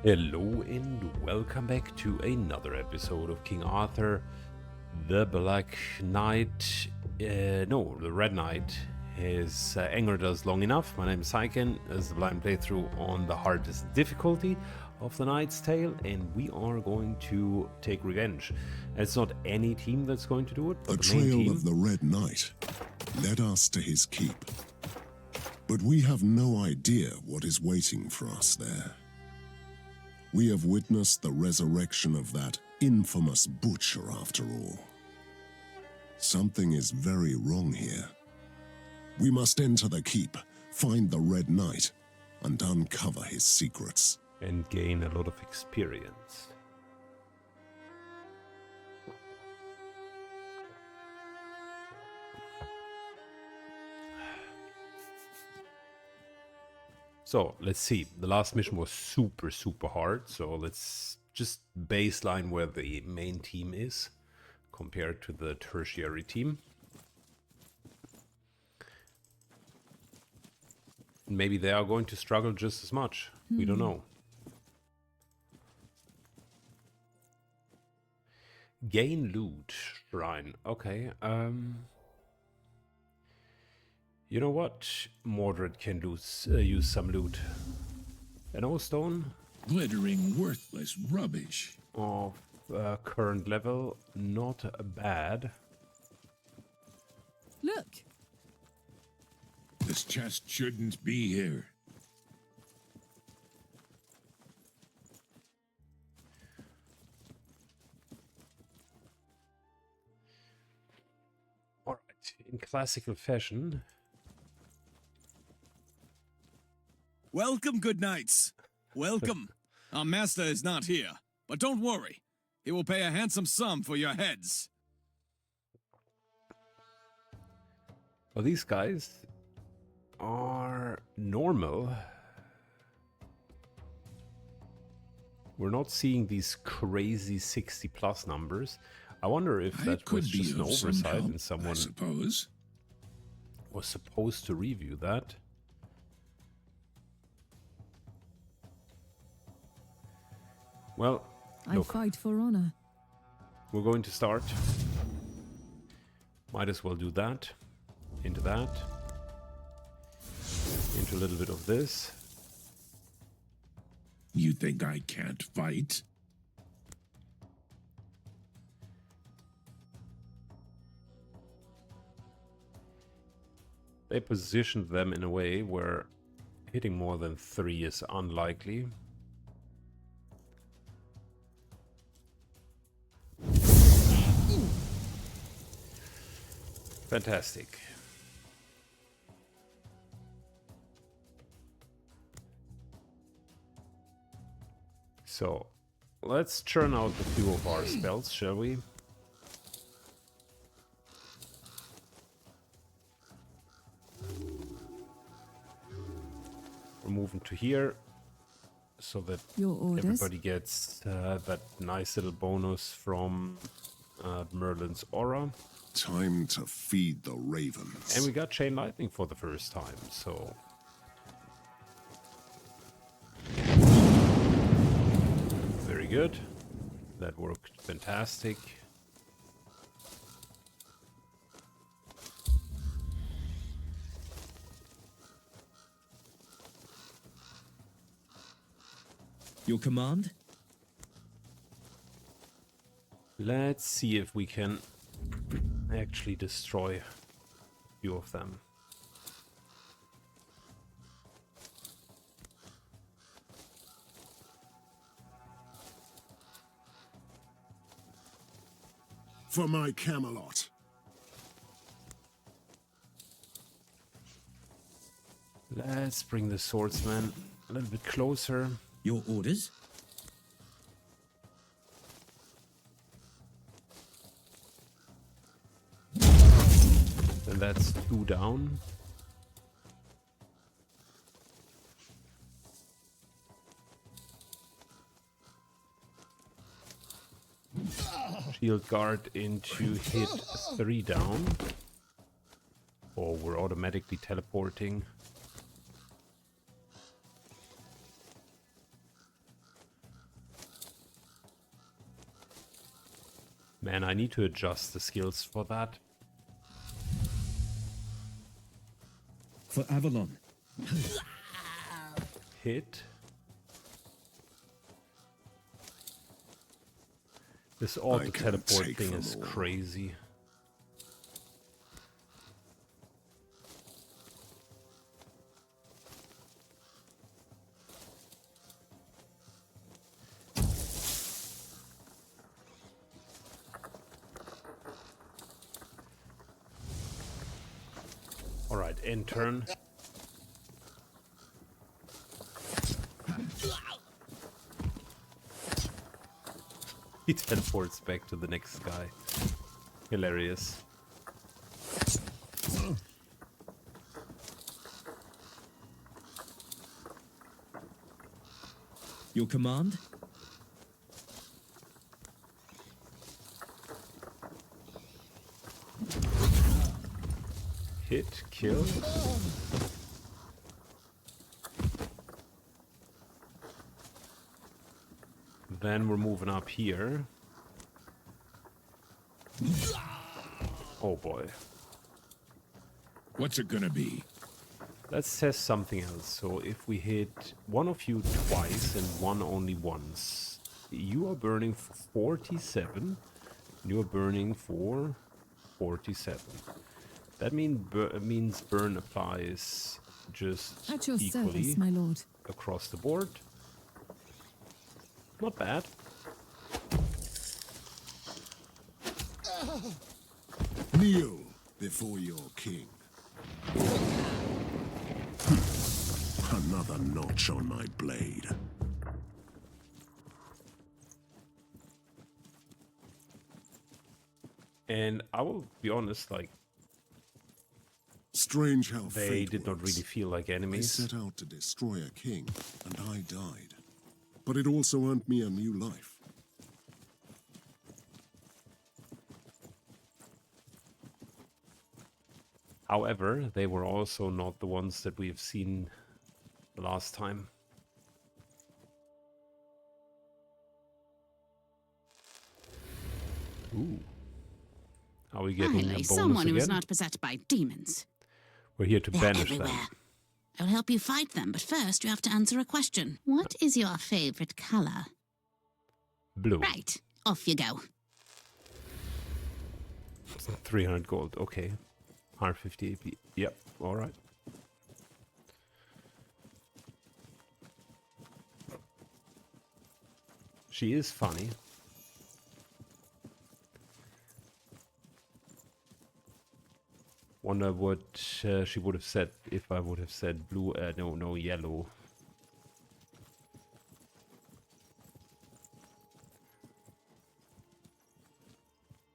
Hello and welcome back to another episode of King Arthur. The Black Knight, the Red Knight has angered us long enough. My name is Syken, this is the blind playthrough on the hardest difficulty of the Knight's Tale, and we are going to take revenge. It's not any team that's going to do it, but The the main trail team. of the Red Knight led us to his keep, but we have no idea what is waiting for us there. We have witnessed the resurrection of that infamous butcher after all. Something is very wrong here. We must enter the keep, find the Red Knight, and uncover his secrets. And gain a lot of experience. So let's see, the last mission was super hard, so let's just baseline where the main team is compared to the tertiary team. Maybe they are going to struggle just as much, we don't know. Gain loot, shrine, okay. You know what? Mordred can use some loot. An O stone Glittering, worthless rubbish. of current level, not bad. Look, This chest shouldn't be here. Alright, in classical fashion. Welcome, good knights. Welcome. Our master is not here, but don't worry. He will pay a handsome sum for your heads. Well, these guys are normal. We're not seeing these crazy 60+ numbers. I wonder if I that could was be just an of some oversight help, and I someone suppose. was supposed to review that. Well, I look, fight for honor. we're going to start. Might as well do that. Into that. Into a little bit of this. You think I can't fight? They positioned them in a way where hitting more than 3 is unlikely. Fantastic. So, let's churn out a few of our spells, shall we? We're moving to here, so that Your orders. everybody gets that nice little bonus from Merlin's aura. Time to feed the ravens. And we got Chain Lightning for the first time, so... Very good. That worked fantastic. Your command? Let's see if we can actually destroy a few of them. For my Camelot. Let's bring the swordsman a little bit closer. Your orders? And that's 2 down. Shield guard into hit 3 down. Oh, we're automatically teleporting. Man, I need to adjust the skills for that. For Avalon. Hit. This auto teleport take thing them is all. crazy. Alright, end turn. He teleports back to the next guy. Hilarious. Your command? Hit, kill. Then we're moving up here. Oh boy. What's it gonna be? Let's test something else. So if we hit one of you twice and one only once, you are burning for 47. You are burning for 47. That means burn applies just At your equally service, my lord. across the board. Not bad. Kneel before your king. Another notch on my blade. And I will be honest, like, Strange how they fate did not works. really feel like They enemies. set out to destroy a king, and I died. But it also earned me a new life. However, they were also not the ones that we've seen the last time. Ooh. Are we getting a Finally, bonus someone who is again? not beset by demons. We're here to They're banish everywhere. them. I'll help you fight them, but first you have to answer a question. What is your favorite color? Blue. Right, off you go. 300 gold. Okay. 150 AP. Yep. All right. She is funny. Wonder what she would have said if I would have said blue. No, yellow.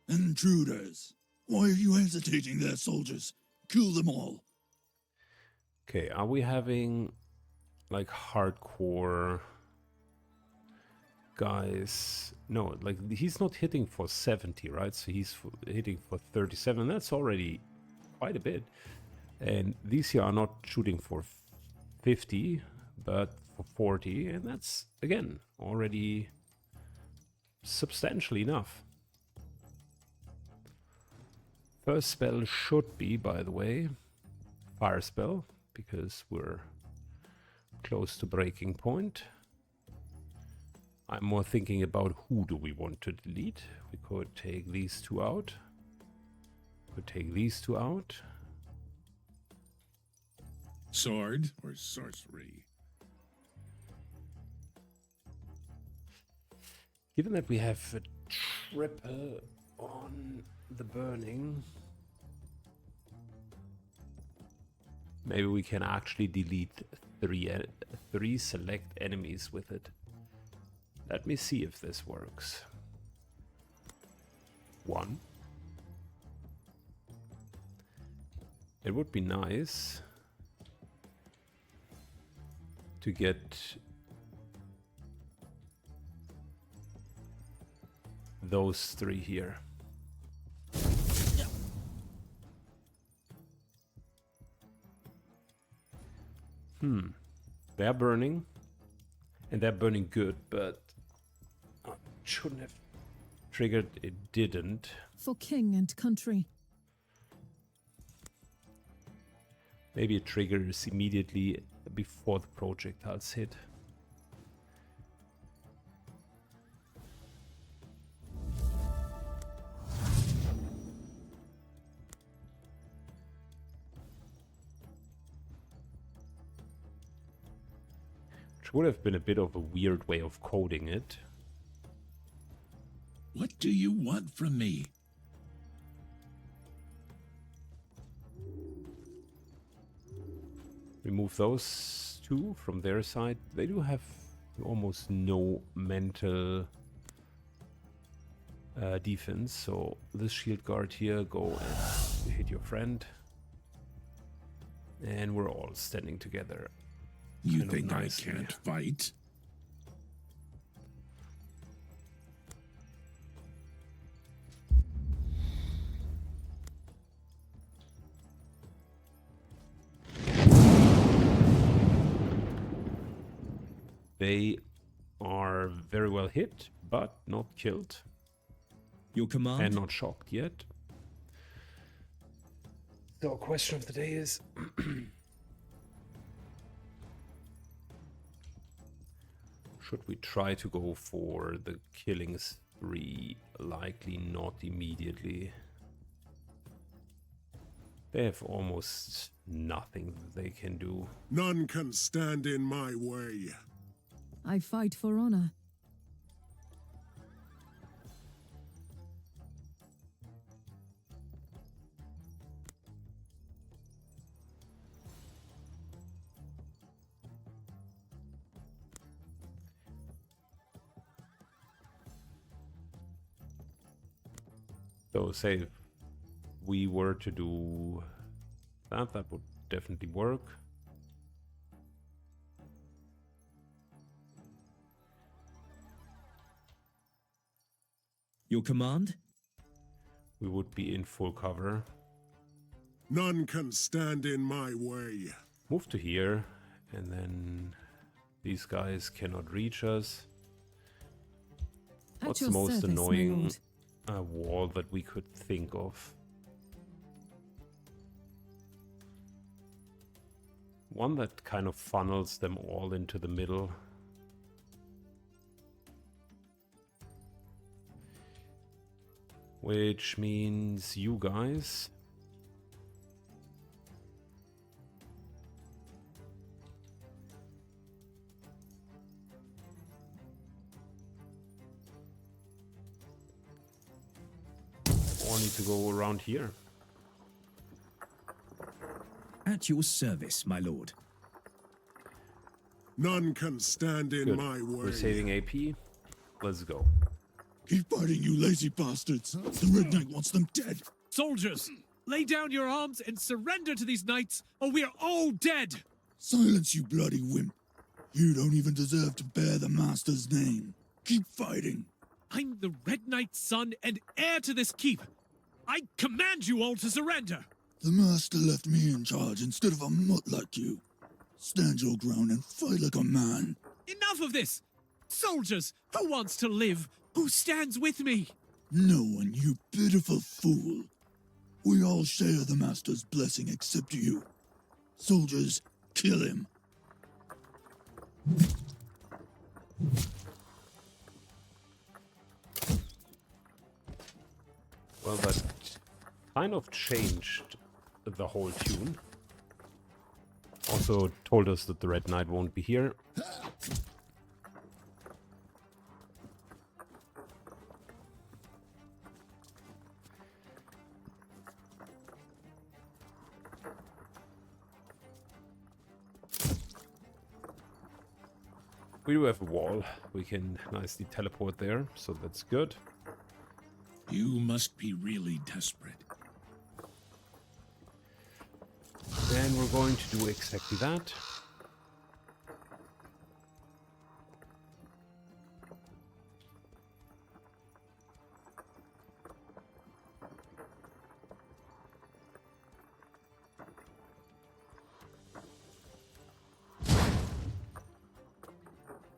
Intruders! Why are you hesitating there, soldiers? Kill them all! Okay, are we having like hardcore guys? No, like he's not hitting for 70, right? So he's hitting for 37. That's already quite a bit. And these here are not shooting for 50, but for 40. And that's, again, already substantially enough. First spell should be, by the way, fire spell, because we're close to breaking point. I'm more thinking about who do we want to delete. We could take these two out. Could take these two out. Sword or sorcery? Given that we have a triple on the burning, maybe we can actually delete three select enemies with it. Let me see if this works. 1. It would be nice to get those 3 here. They're burning, and they're burning good, but I shouldn't have triggered, it didn't. For king and country. Maybe it triggers immediately before the projectiles hit. Which would have been a bit of a weird way of coding it. What do you want from me? Remove those two from their side. They do have almost no mental defense, so this shield guard here, go and hit your friend. And we're all standing together. You Kind of think I nicely. can't fight? They are very well hit, but not killed. Your command? And not shocked yet. So, question of the day is... should we try to go for the killing spree? Likely not immediately. They have almost nothing that they can do. None can stand in my way. I fight for honor. So say if we were to do that, that would definitely work. Your command? We would be in full cover. None can stand in my way. Move to here, and then these guys cannot reach us. At What's your the most service, my annoying lord. wall that we could think of? One that kind of funnels them all into the middle. Which means you guys. All need to go around here. At your service, my lord. None can stand in Good. my way. We're saving AP. Let's go. Keep fighting, you lazy bastards. The Red Knight wants them dead. Soldiers, lay down your arms and surrender to these knights, or we are all dead! Silence, you bloody wimp. You don't even deserve to bear the Master's name. Keep fighting. I'm the Red Knight's son and heir to this keep. I command you all to surrender! The Master left me in charge instead of a mutt like you. Stand your ground and fight like a man. Enough of this! Soldiers, who wants to live? Who stands with me? No one, you pitiful fool. We all share the Master's blessing except you. Soldiers, kill him. Well, that kind of changed the whole tune. Also told us that the Red Knight won't be here. We do have a wall. We can nicely teleport there, so that's good. You must be really desperate. And we're going to do exactly that.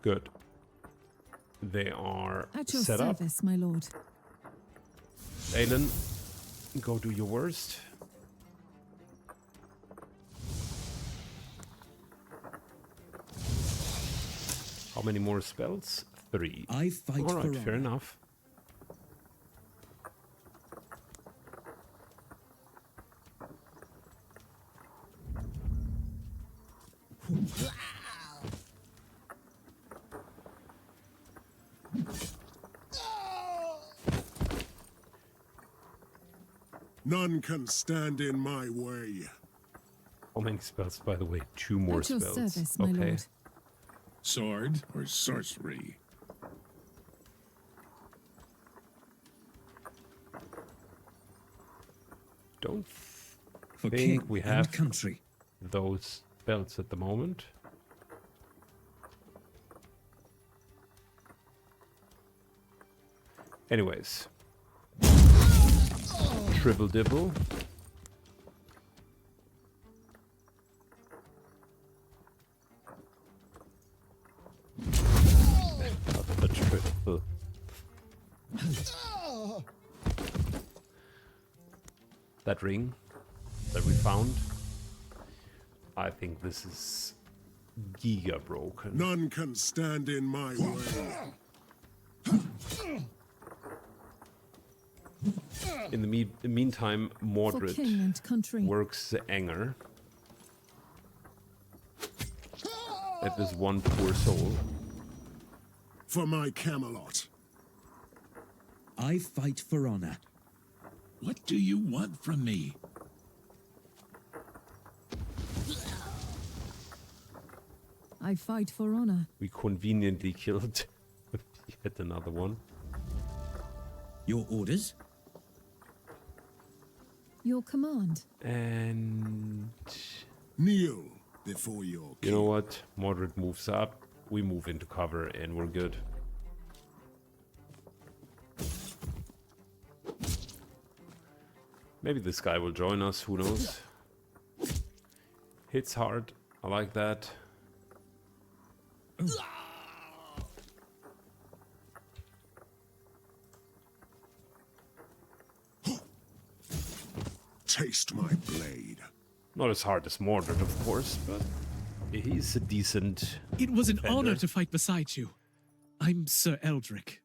Good. They are At your set up. service, my lord. Aelin, go do your worst. How many more spells? 3. I fight All right, for fair honor. enough. None can stand in my way. How many spells, by the way? 2 more At your spells. service, my Okay. lord. Sword or sorcery? Don't For think king we and have country. those spells at the moment. Anyways. Triple dibble. Not the triple. That ring that we found, I think this is giga broken. None can stand in my way. In the meantime, For Mordred king and country. works the anger at this one poor soul. For my Camelot. I fight for honor. What do you want from me? I fight for honor. We conveniently killed yet another one. Your orders? Your command. And Kneel before your you know what? Mordred moves up, we move into cover, and we're good. Maybe this guy will join us, who knows? Hits hard, I like that. Taste my blade. Not as hard as Mordred, of course, but he's a decent... It was an Defender. honor to fight beside you. I'm Sir Eldrick.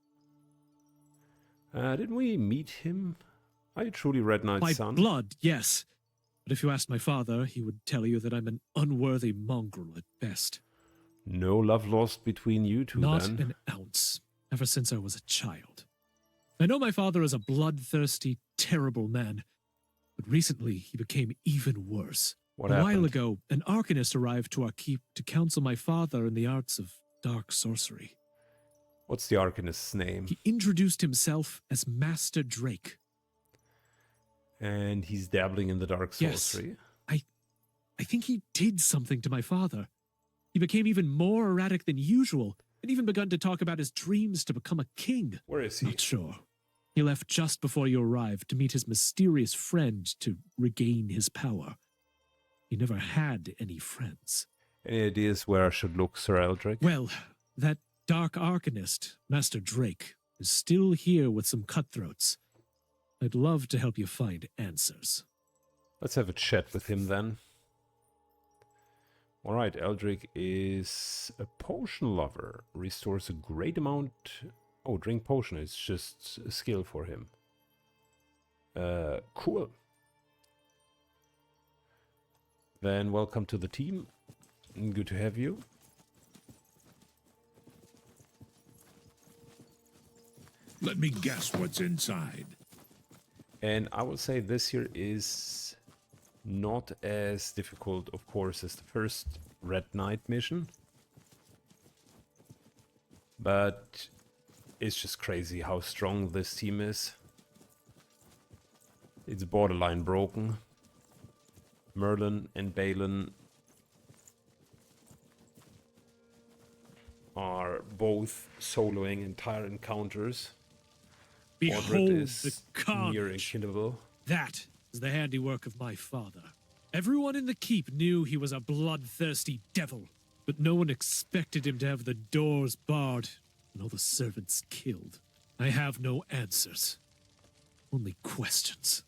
Didn't we meet him? Are you truly Red Knight's By son? blood, yes. But if you asked my father, he would tell you that I'm an unworthy mongrel at best. No love lost between you two, Not then. an ounce, ever since I was a child. I know my father is a bloodthirsty, terrible man, but recently he became even worse. What a while happened? ago, an arcanist arrived to our keep to counsel my father in the arts of dark sorcery. What's the Arcanist's name? He introduced himself as Master Drake. And he's dabbling in the dark Yes. sorcery. I think he did something to my father. He became even more erratic than usual, and even begun to talk about his dreams to become a king. Where is he? Not sure. He left just before you arrived to meet his mysterious friend to regain his power. He never had any friends. Any ideas where I should look, Sir Eldrick? Well, that dark arcanist, Master Drake, is still here with some cutthroats. I'd love to help you find answers. Let's have a chat with him then. Alright, Eldrick is a potion lover. Restores a great amount... Oh, drink potion is just a skill for him. Cool. Then welcome to the team. Good to have you. Let me guess what's inside. And I will say this here is not as difficult, of course, as the first Red Knight mission. But it's just crazy how strong this team is. It's borderline broken. Merlin and Balin are both soloing entire encounters. Mordred Behold is the near carnage. unkillable. That is the handiwork of my father. Everyone in the keep knew he was a bloodthirsty devil, but no one expected him to have the doors barred and all the servants killed. I have no answers. Only questions.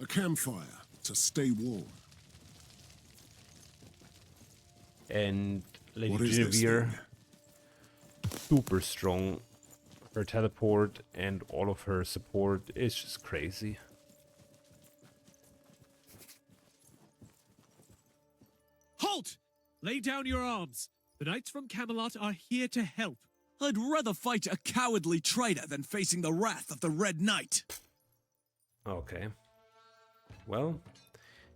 A campfire to stay warm. And Lady What is this Genevieve, thing? super strong. Her teleport and all of her support is just crazy. Halt! Lay down your arms. The knights from Camelot are here to help. I'd rather fight a cowardly traitor than facing the wrath of the Red Knight. Okay. Well,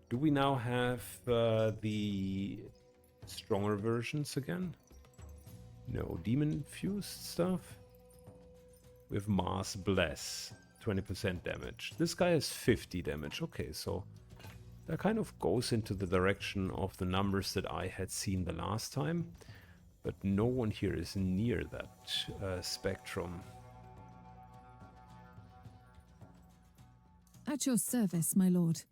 do we now have the stronger versions again? No, demon fused stuff. We have Mass Bless, 20% damage. This guy has 50 damage. Okay, so that kind of goes into the direction of the numbers that I had seen the last time. But no one here is near that spectrum. At your service, my lord.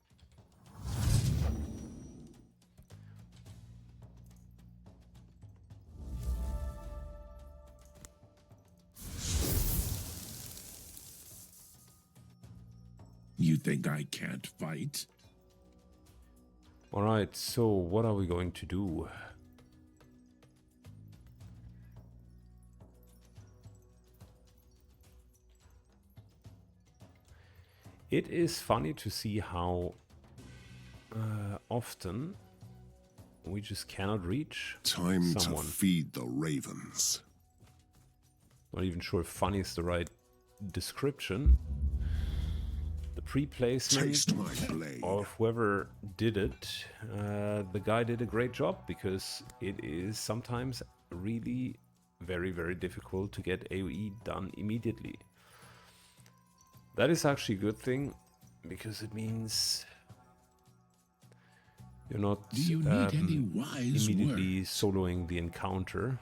You think I can't fight? Alright, so what are we going to do? It is funny to see how often we just cannot reach Time someone. to feed the ravens. Not even sure if funny is the right description. The pre-placement Taste my blade. of whoever did it, the guy did a great job, because it is sometimes really very, very difficult to get AoE done immediately. That is actually a good thing, because it means you're not Do you need any wise immediately words? soloing the encounter.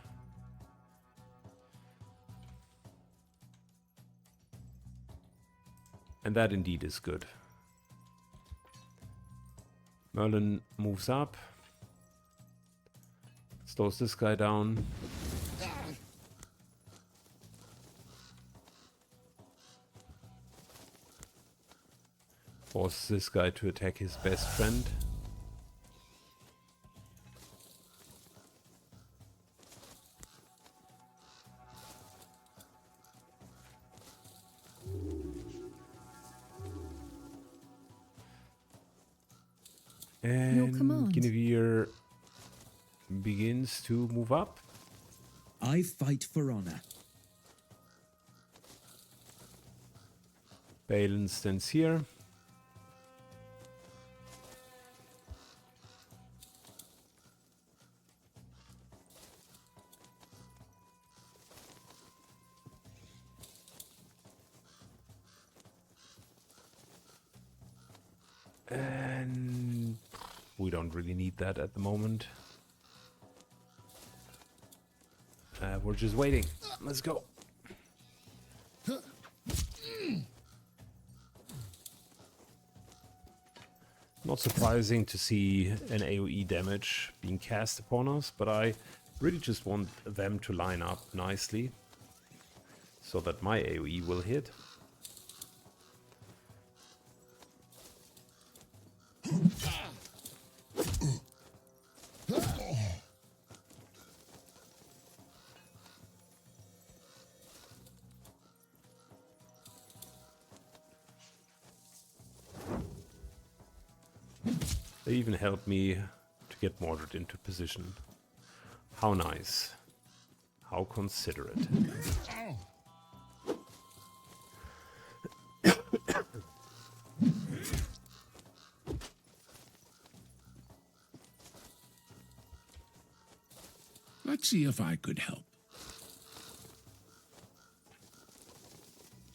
And that indeed is good. Merlin moves up, slows this guy down. Forces this guy to attack his best friend. And command. Guinevere begins to move up. I fight for honor. Balin stands here. And we don't really need that at the moment. We're just waiting. Let's go. Not surprising to see an AoE damage being cast upon us, but I really just want them to line up nicely so that my AoE will hit. They even helped me to get Mordred into position. How nice. How considerate. Let's see if I could help.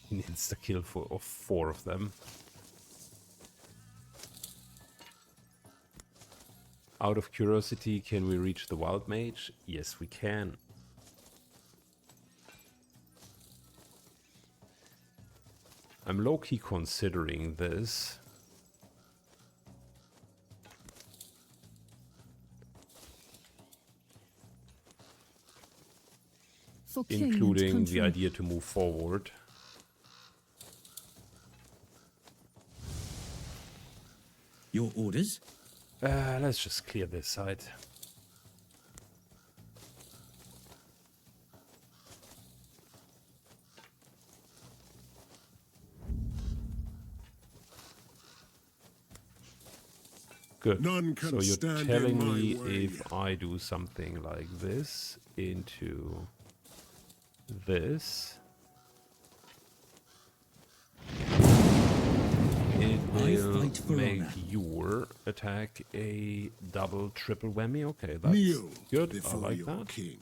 An insta-kill of 4 of them. Out of curiosity, can we reach the Wild Mage? Yes, we can. I'm low-key considering this. For king and Including country. the idea to move forward. Your orders? Let's just clear this side. Good. None can So you're stand in telling my me way. if I do something like this into this, it will fight for make honor. your attack a double, triple whammy. Okay, that's Kneel good. I before like your that. king.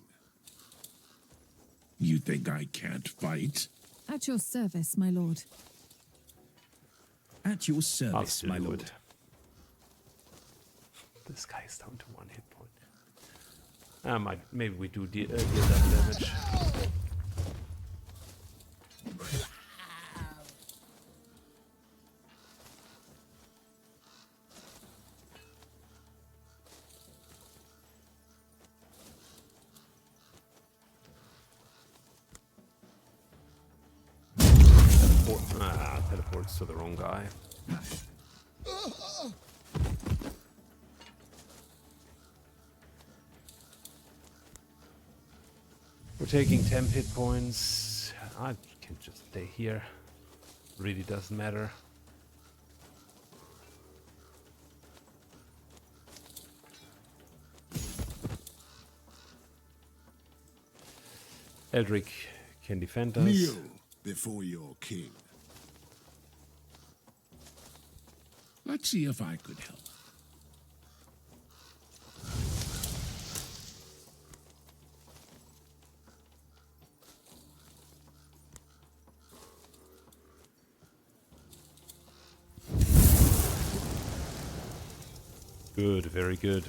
You think I can't fight? At your service, my lord. At your I'll service, still my do lord. it. This guy is down to 1 hit point. Maybe we do deal that damage. Teleports to the wrong guy. We're taking 10 hit points. I can just stay here. Really doesn't matter. Eldrick can defend us. Kneel before your king. Let's see if I could help. Good, very good.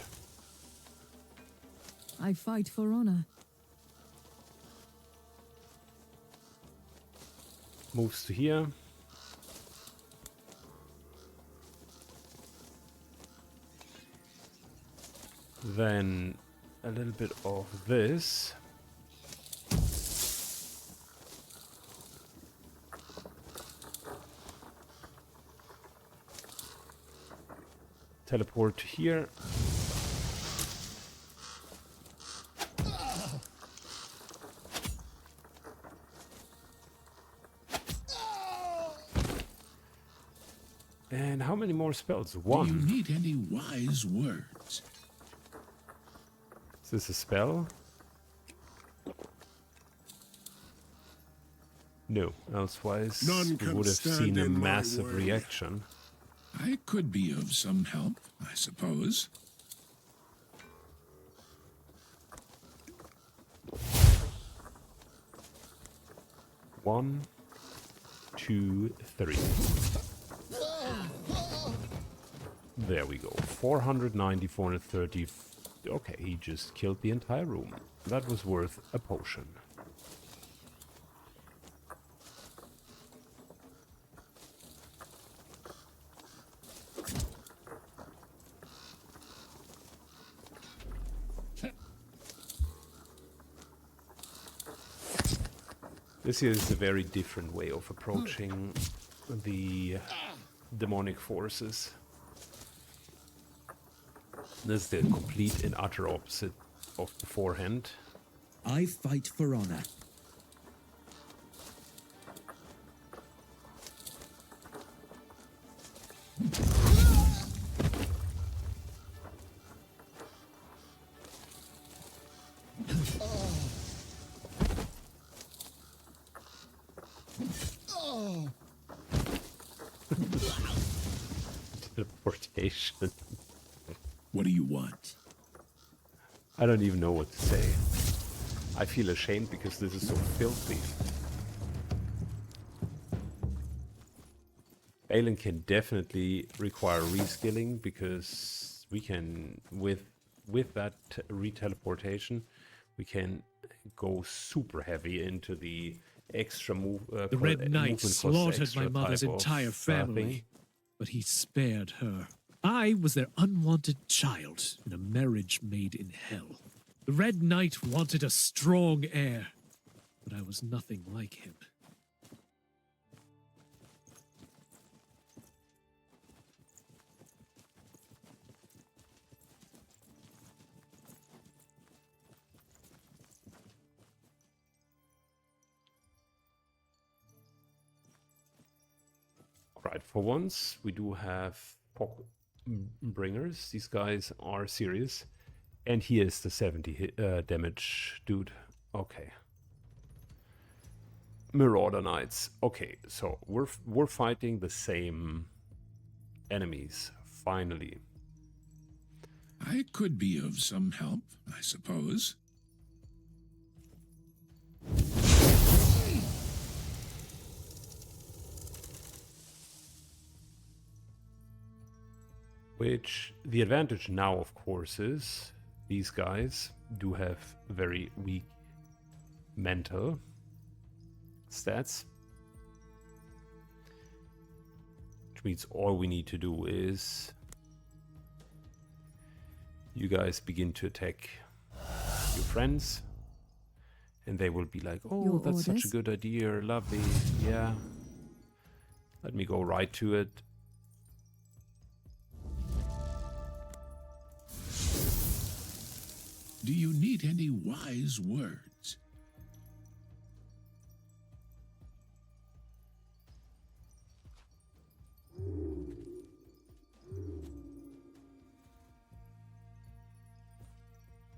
I fight for honor. Moves to here. Then a little bit of this. Teleport to here. And how many more spells? Do you One. need any wise words? Is this a spell? No, elsewise None we can would have stand seen a in my massive way. reaction. I could be of some help, I suppose. One, two, three. There we go. 490, 430. Okay, he just killed the entire room. That was worth a potion. This is a very different way of approaching the demonic forces. This is the complete and utter opposite of beforehand. I fight for honor. Teleportation. What do you want? I don't even know what to say. I feel ashamed because this is so filthy. Balin can definitely require reskilling because we can, with that reteleportation, we can go super heavy into the extra move. The Red Knight movement cost slaughtered extra my mother's type of, entire family, thing. but he spared her. I was their unwanted child in a marriage made in hell. The Red Knight wanted a strong heir, but I was nothing like him. Right, for once we do have bringers. These guys are serious. And he is the 70 damage dude. Okay. Marauder Knights. Okay, so we're fighting the same enemies, finally. I could be of some help, I suppose. Which, the advantage now, of course, is these guys do have very weak mental stats. Which means all we need to do is you guys begin to attack your friends. And they will be like, oh, Your that's such a orders? good idea, lovely, yeah. Let me go right to it. Do you need any wise words?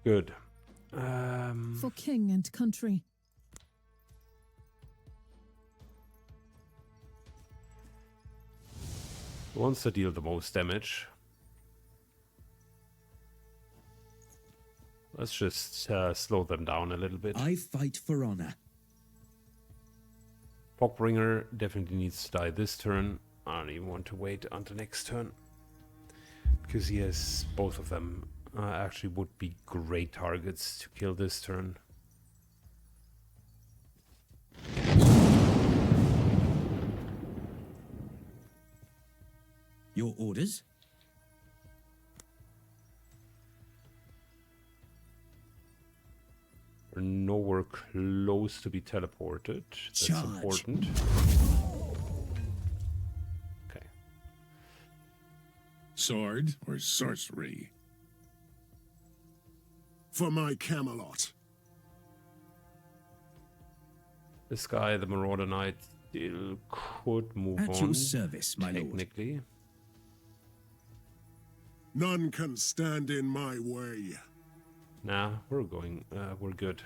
Good. For king and country. Who wants to deal the most damage? Let's just slow them down a little bit. I fight for honor. Pockbringer definitely needs to die this turn. I don't even want to wait until next turn. Because he has both of them. Actually would be great targets to kill this turn. Your orders? We're nowhere close to be teleported. That's Charge. important. Okay. Sword or sorcery? For my Camelot. This guy, the Marauder Knight, still could move At on. your service, my lord. Technically. None can stand in my way. Nah, we're good.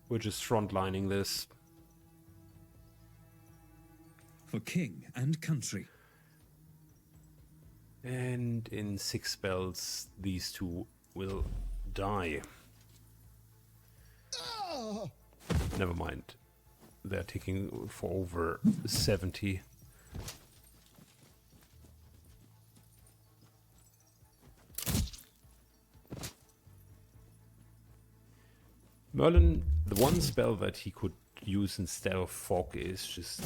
We're just frontlining this. For king and country. And in 6 spells, these two will die. Never mind. They're taking for over 70. Merlin, the one spell that he could use instead of fog is just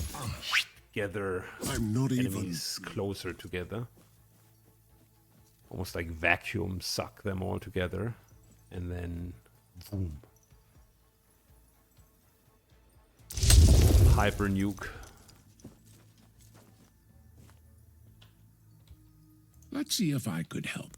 gather I'm not enemies closer together. Almost like vacuum suck them all together. And then boom. Hyper nuke. Let's see if I could help.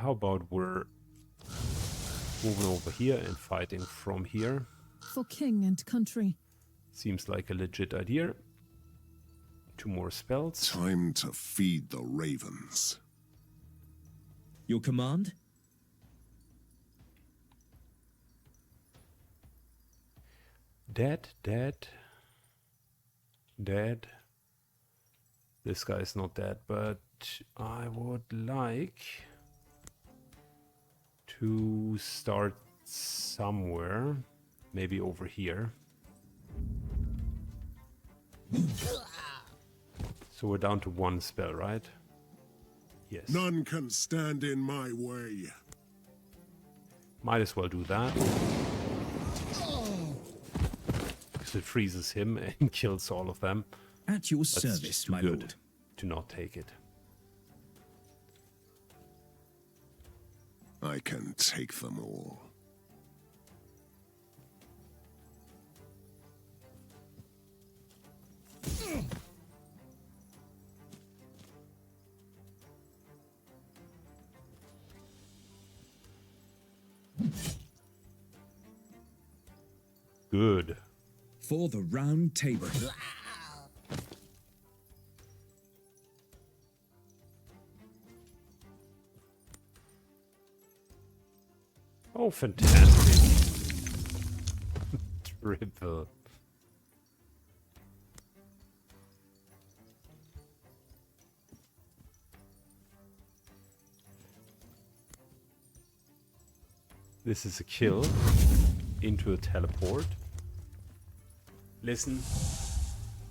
How about we're moving over here and fighting from here? For king and country. Seems like a legit idea. 2 more spells. Time to feed the ravens. Your command? Dead. This guy's not dead, but I would like to start somewhere. Maybe over here. So we're down to 1 spell, right? Yes. None can stand in my way. Might as well do that. Because it freezes him and kills all of them. At your That's service, just too my good lord. to not take it. I can take them all. Good. For the round table. Oh, fantastic. Triple. This is a kill into a teleport. Listen.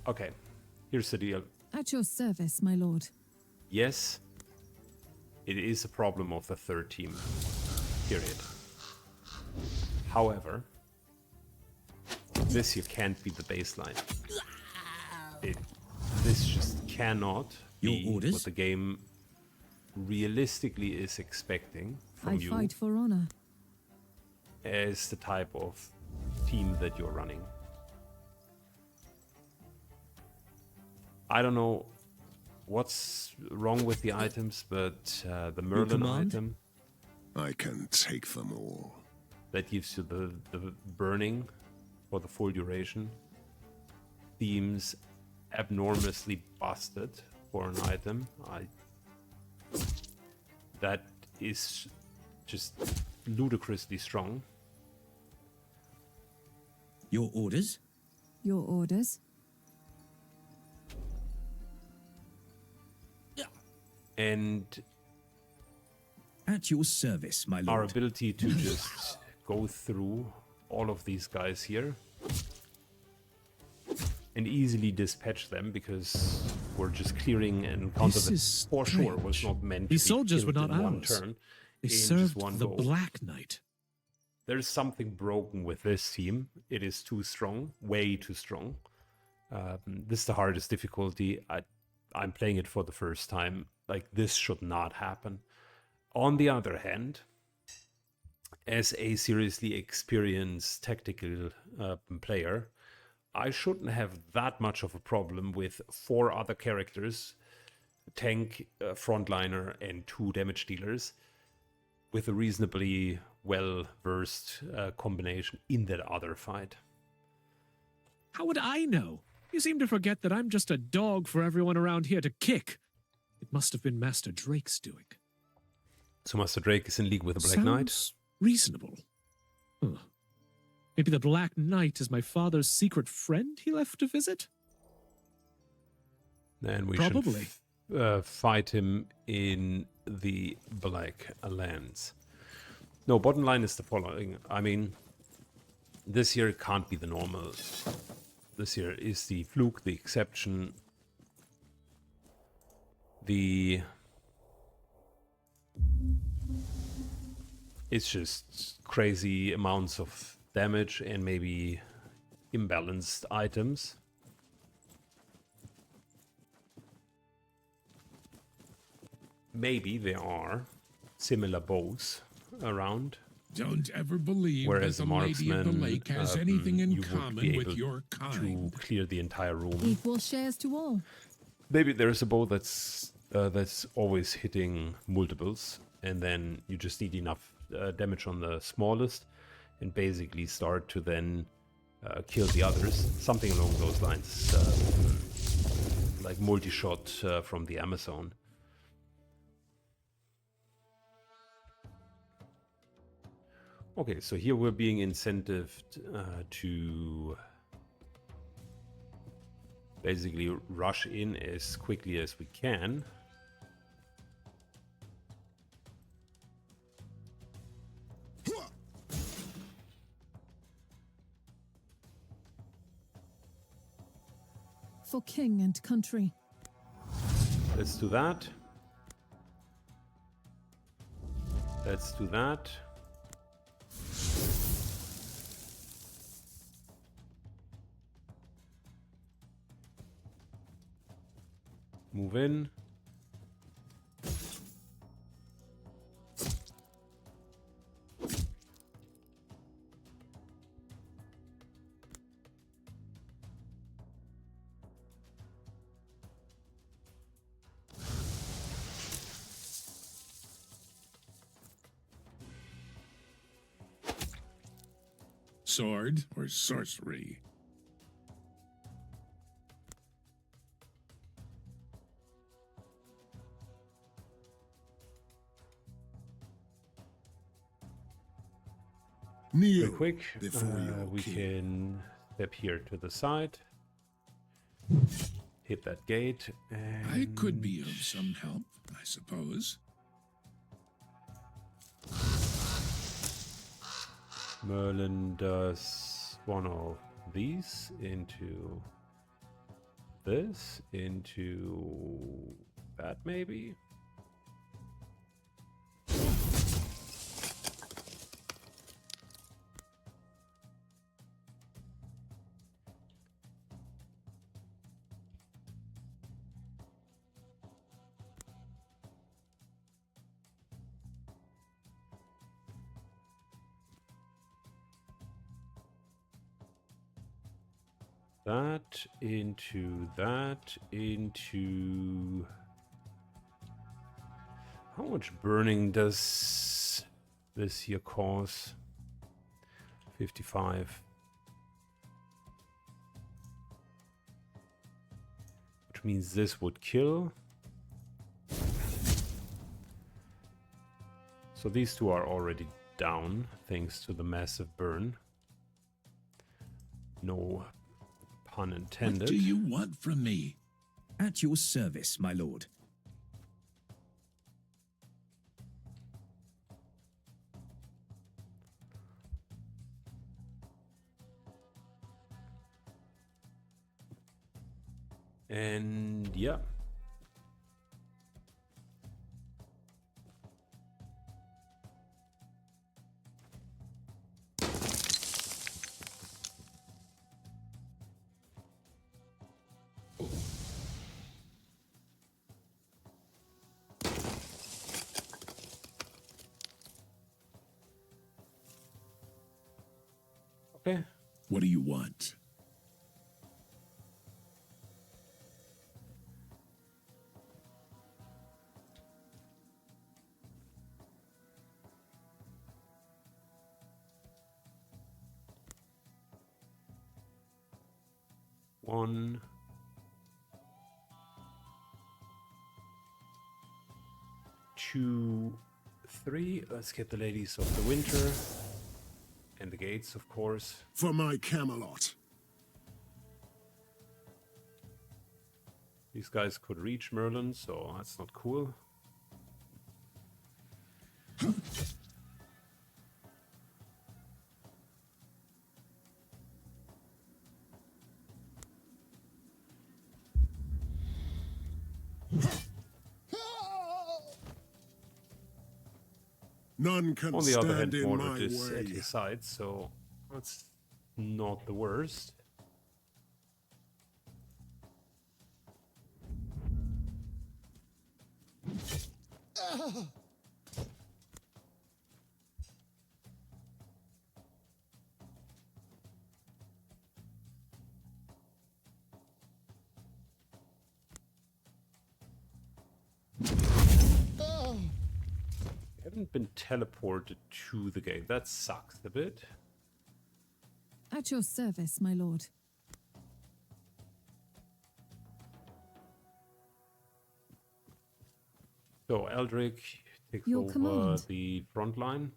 Okay, here's the deal. At your service, my lord. Yes, it is a problem of the third team. Period. However, this here can't be the baseline. This just cannot be what the game realistically is expecting from you I fight for honor. as the type of team that you're running. I don't know what's wrong with the items, but the Merlin item I can take them all. that gives you the burning for the full duration seems abnormously busted for an item. That is just ludicrously strong. Your orders? Your orders? And At your service, my lord. our ability to just go through all of these guys here and easily dispatch them because we're just clearing an encounter This that is for sure was strange. not meant to These be soldiers were killed not in one ours. turn. They in just served one the go. Black Knight. There's something broken with this team. It is too strong, way too strong. This is the hardest difficulty. I'm playing it for the first time. Like, this should not happen. On the other hand, as a seriously experienced tactical player, I shouldn't have that much of a problem with 4 other characters, tank, frontliner, and 2 damage dealers, with a reasonably well-versed combination in that other fight. How would I know? You seem to forget that I'm just a dog for everyone around here to kick. It must have been Master Drake's doing. So Master Drake is in league with the Black Knight? Sounds reasonable. Huh. Maybe the Black Knight is my father's secret friend he left to visit? Then we Probably. should fight him in the Black Lands. No, bottom line is the following. I mean, this here can't be the normal. This here is the fluke, the exception. It's just crazy amounts of damage and maybe imbalanced items. Maybe there are similar bows around. Don't ever believe Whereas that a the Lady of the marksman, Lake has anything in you would be common with able your kind. to clear the entire room. Equal shares to all. Maybe there's a bow that's always hitting multiples, and then you just need enough damage on the smallest, and basically start to then kill the others. Something along those lines, like multi-shot from the Amazon. Okay, so here we're being incentived to basically rush in as quickly as we can. For king and country. Let's do that. Let's do that. Move in. Sword or sorcery? Kneel Real quick, before your we king. can step here to the side, hit that gate, and I could be of some help, I suppose. Merlin does one of these into this, into that maybe? That into that into... How much burning does this here cause? 55. Which means this would kill. So these two are already down thanks to the massive burn. No pun intended. What do you want from me? At your service, my lord. And yeah. Okay. What do you want? One. Two, three. Let's get the ladies of the winter. And the gates, of course. For my Camelot. These guys could reach Merlin, so that's not cool. None can On the other hand, stand in my Mordred is way. at his side, so that's not the worst. Haven't been teleported to the gate. That sucks a bit. At your service, my lord. So Eldrick takes Your over command. the front line.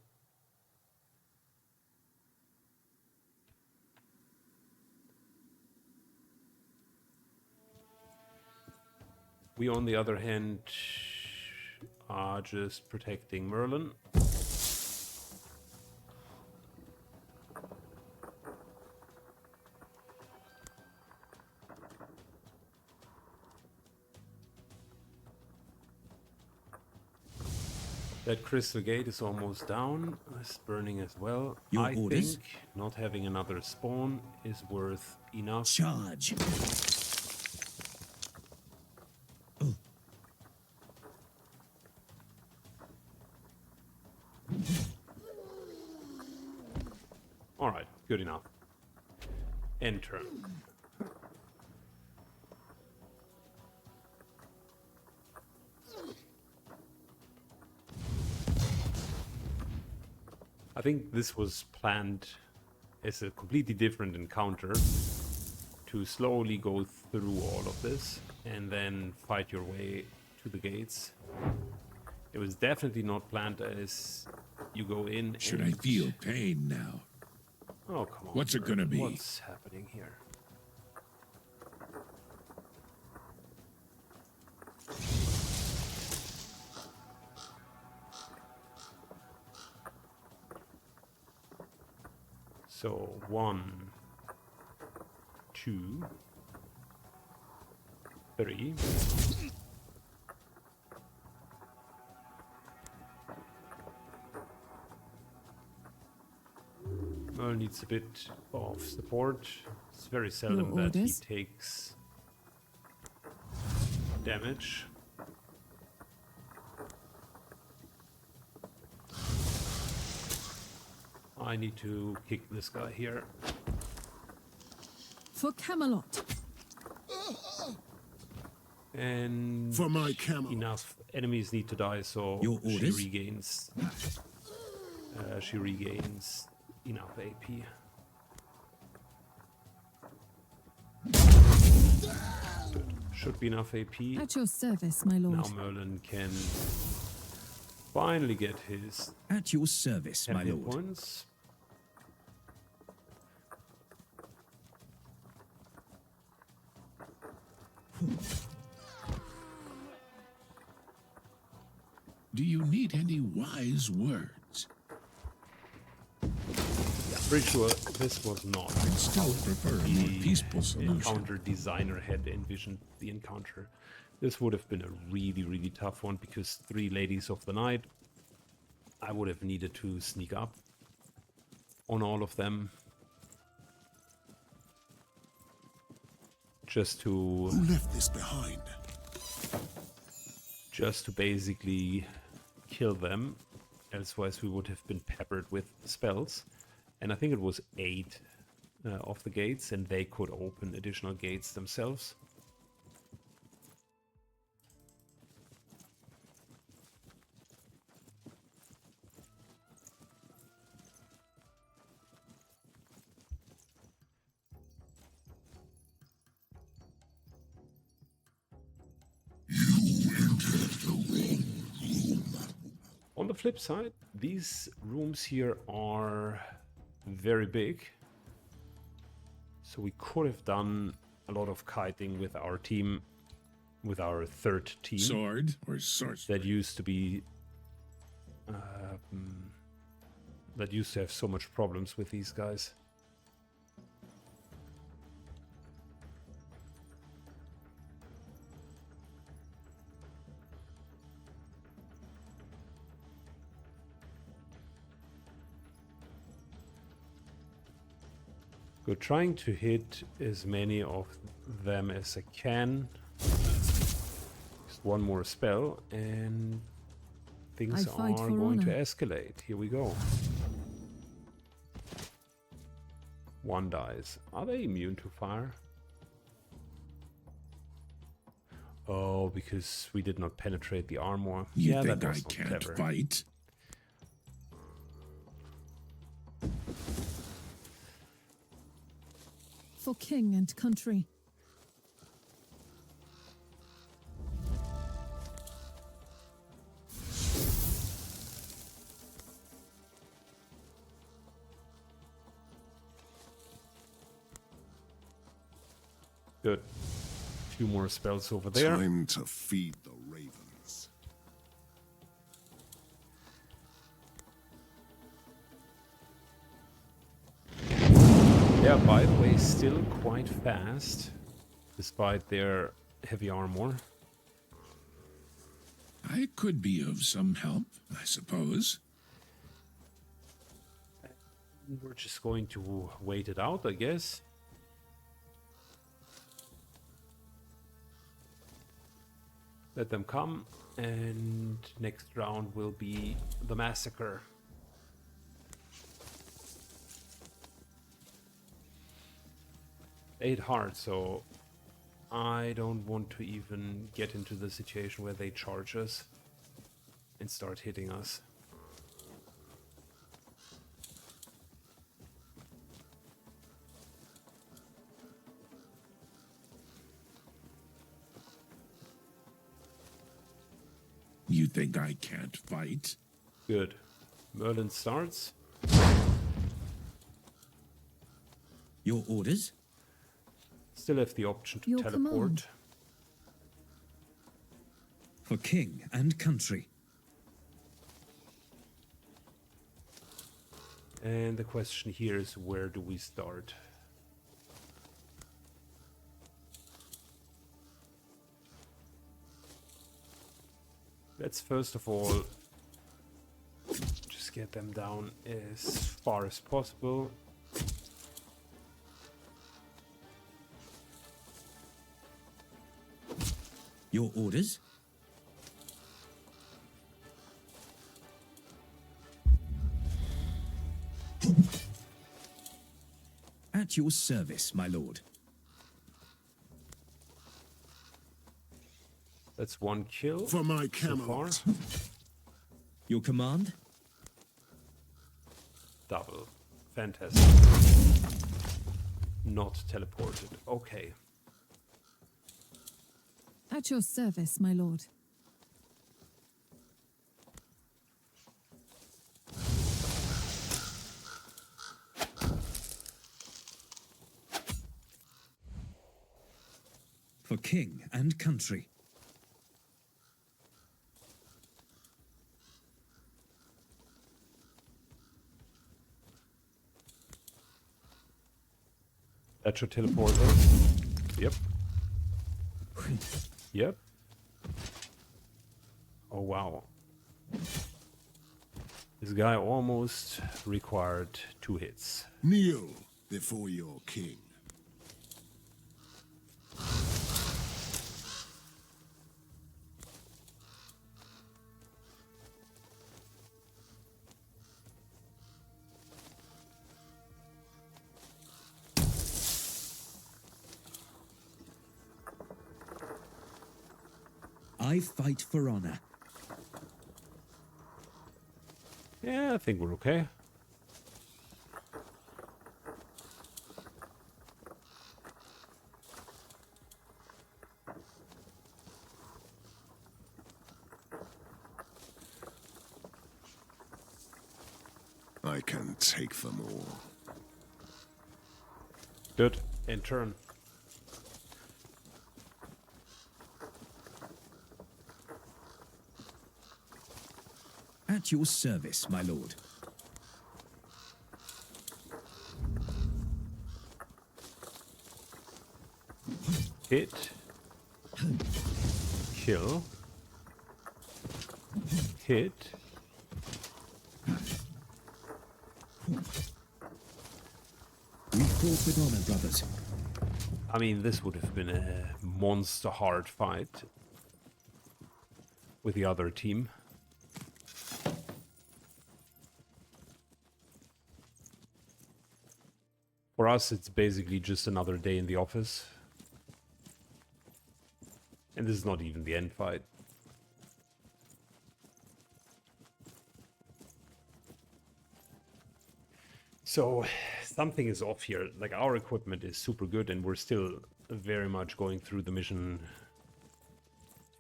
We, on the other hand, are just protecting Merlin. That crystal gate is almost down. It's burning as well. Your I orders? think not having another spawn is worth enough. Charge. Alright, good enough. Enter. I think this was planned it's a completely different encounter to slowly go through all of this and then fight your way to the gates. It was definitely not planned as you go in. Should I feel pain now? Oh, come on. What's it gonna be? What's happening here? So 1, 2, 3. Merle needs a bit of support. It's very seldom Your that he orders? takes damage. I need to kick this guy here. For Camelot. And For my camel. enough enemies need to die, so Your she orders? regains. She regains enough AP. Should be enough AP. At your service, my lord. Now Merlin can finally get his At your service, 10 my hit lord. points. Do you need any wise words? Pretty sure this was not I'd still prefer a more peaceful the solution. encounter designer had envisioned the encounter. This would have been a really, really tough one because 3 ladies of the night, I would have needed to sneak up on all of them. Just to Who left this behind? basically kill them. Elsewise we would have been peppered with spells. And I think it was 8 of the gates, and they could open additional gates themselves. On the flip side, these rooms here are very big. So we could have done a lot of kiting with our team, with our third team. Sword or sorcery? That used to be... that used to have so much problems with these guys. Go trying to hit as many of them as I can. Just one more spell and things I are fight for going to honor. escalate. Here we go. 1 dies. Are they immune to fire? Oh, because we did not penetrate the armor. You Yeah, think that I was not can't clever. fight? For king and country. Good. A few more spells over there. Time to feed the ravens. Yeah, by the way, still quite fast, despite their heavy armor. I could be of some help, I suppose. We're just going to wait it out, I guess. Let them come, and next round will be the massacre. Eight hard, so I don't want to even get into the situation where they charge us and start hitting us. You think I can't fight? Good. Merlin starts. Your orders? Still have the option to Your teleport. command. For king and country. And the question here is, where do we start? Let's first of all just get them down as far as possible. Your orders? At your service, my lord. That's one kill For my so far. Camelot. Your command? Double. Fantastic. Not teleported. Okay. At your service, my lord. For king and country. That should teleport us. Yep. Yep. Oh wow. This guy almost required 2 hits. Kneel before your king. I fight for honor. Yeah, I think we're okay. I can take them all. Good. In turn. At your service, my lord. Hit. Kill. Hit. We fought with honor, brothers. I mean, this would have been a monster hard fight with the other team. For us, it's basically just another day in the office. And this is not even the end fight. So, something is off here. Like, our equipment is super good and we're still very much going through the mission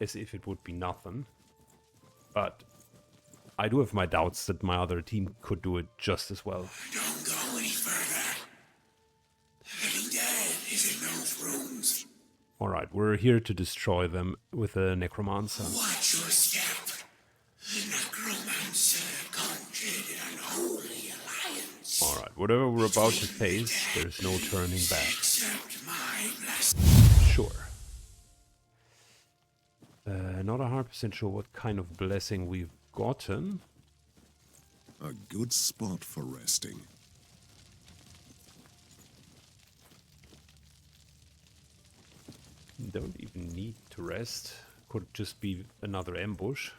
as if it would be nothing. But I do have my doubts that my other team could do it just as well. Don't go any further. The living dead is in those rooms. Alright, we're here to destroy them with a necromancer. Watch your step. The necromancer conjured an unholy alliance. Alright, whatever we're about to face, there's no turning back. Accept my blessing. Sure. Not 100% sure what kind of blessing we've gotten. A good spot for resting. Don't even need to rest. Could just be another ambush.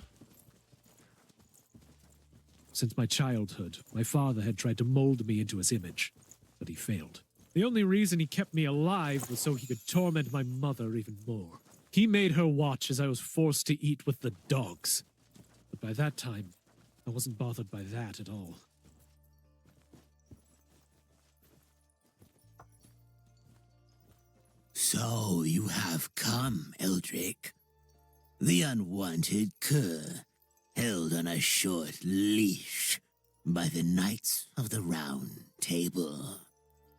Since my childhood, my father had tried to mold me into his image, but he failed. The only reason he kept me alive was so he could torment my mother even more. He made her watch as I was forced to eat with the dogs. But by that time, I wasn't bothered by that at all. So you have come, Eldrick. The unwanted cur held on a short leash by the Knights of the Round Table.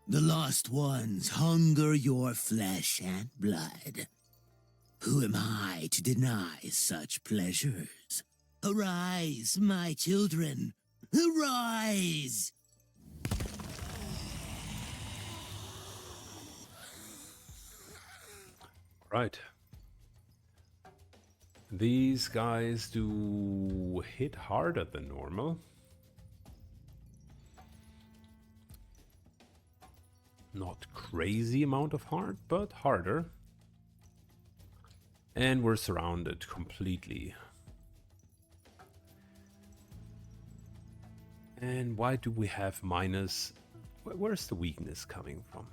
The lost ones hunger your flesh and blood. Who am I to deny such pleasures? Arise, my children, arise! Right. These guys do hit harder than normal. Not crazy amount of hard, but harder. And we're surrounded completely. And why do we have minus? Where's the weakness coming from?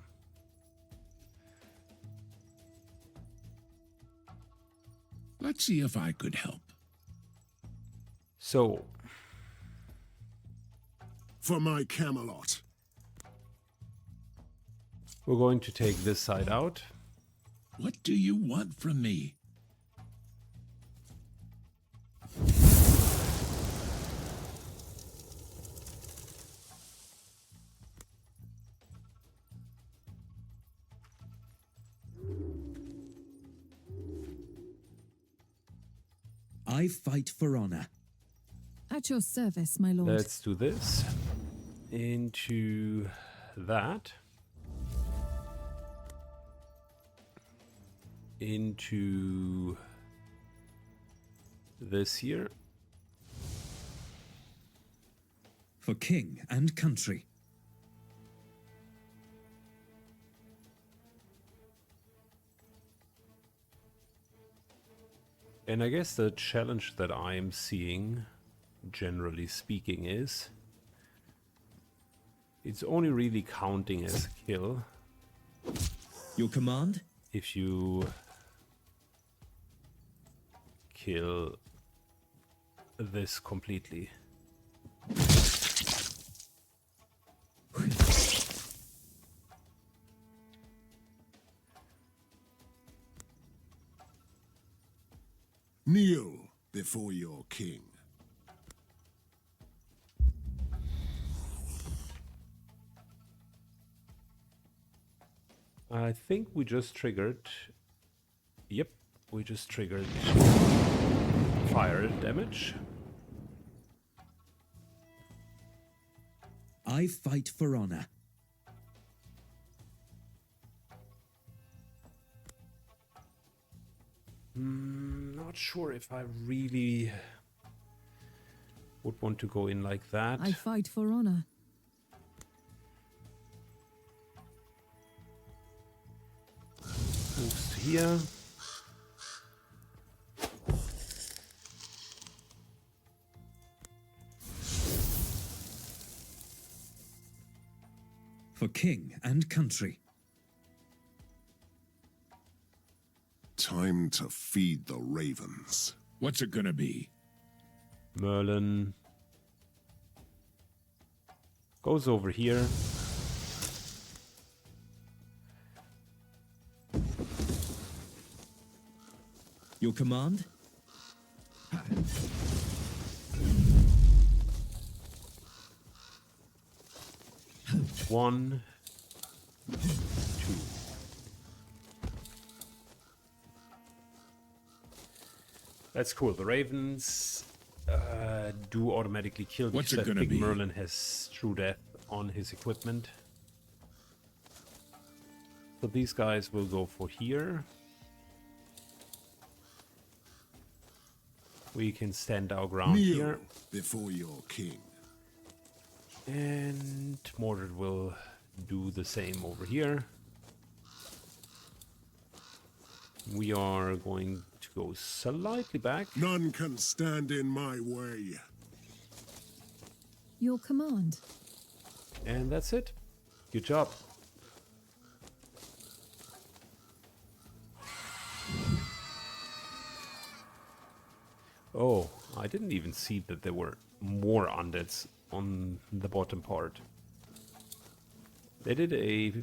Let's see if I could help. So, For my Camelot. we're going to take this side out. What do you want from me? I fight for honor. At your service, my lord. Let's do this into that. Into this here. For king and country. And I guess the challenge that I'm seeing, generally speaking, is it's only really counting as a kill Your command? if you kill this completely. Kneel before your king. I think we just triggered. Yep, we just triggered fire damage. I fight for honor. Not sure if I really would want to go in like that. I fight for honor. Moves to here. For king and country. Time to feed the ravens. What's it gonna be? Merlin goes over here. Your command? One, two. That's cool. The ravens do automatically kill What's because it I gonna think be? Merlin has True Death on his equipment. So these guys will go for here. We can stand our ground Kneel here. before your king. And Mordred will do the same over here. We are going to go slightly back. None can stand in my way. Your command. And that's it. Good job. Oh, I didn't even see that there were more undeads on the bottom part. They did a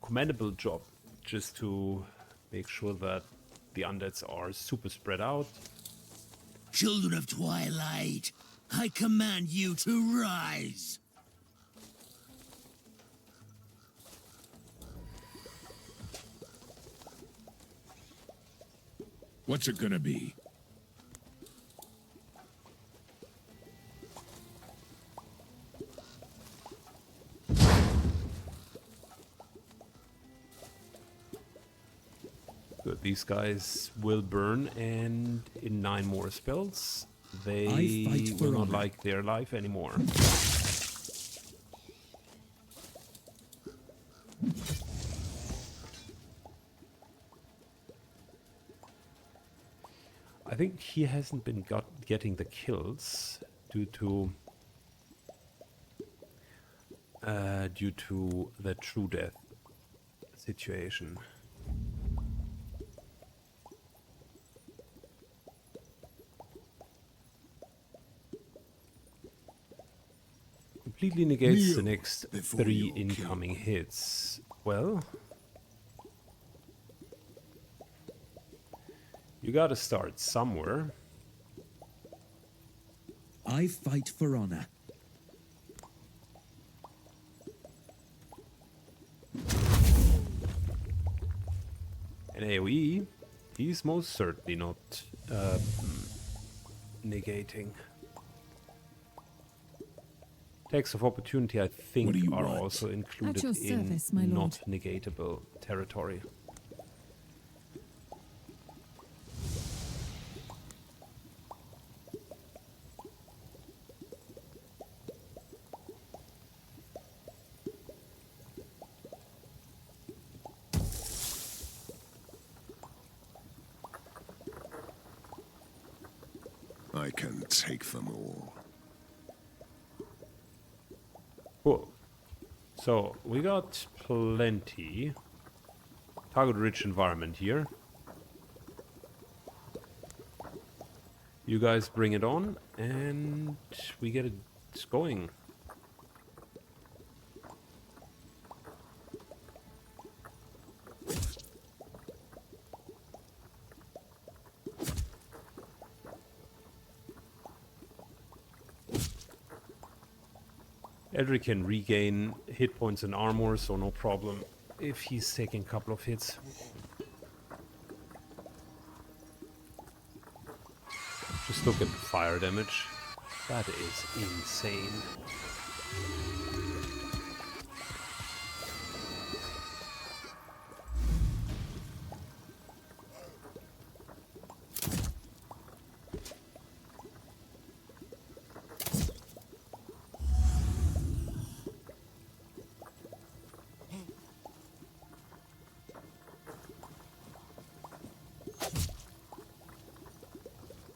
commendable job just to make sure that the undeads are super spread out. Children of Twilight, I command you to rise. What's it gonna be? Good, these guys will burn, and in 9 more spells, they will not like their life anymore. I think he hasn't been getting the kills due to the true death situation. Completely negates the next 3 incoming hits. Well, you gotta start somewhere. I fight for honor. And AoE, he's most certainly not negating. Attacks of opportunity, I think, are also included in service, my lord. not negatable territory. I can take them all. Cool. So, we got plenty. Target-rich environment here. You guys bring it on, and we get it going. Edric can regain hit points and armor, so no problem if he's taking a couple of hits. Just look at the fire damage. That is insane.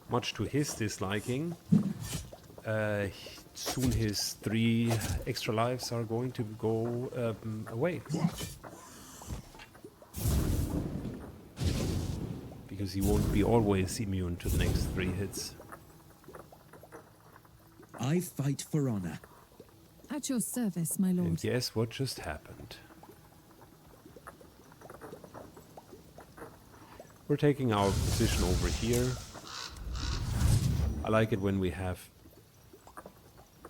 Much to his disliking, soon his 3 extra lives are going to go away. Because he won't be always immune to the next 3 hits. I fight for honor. At your service, my lord. And guess what just happened? We're taking our position over here. I like it when we have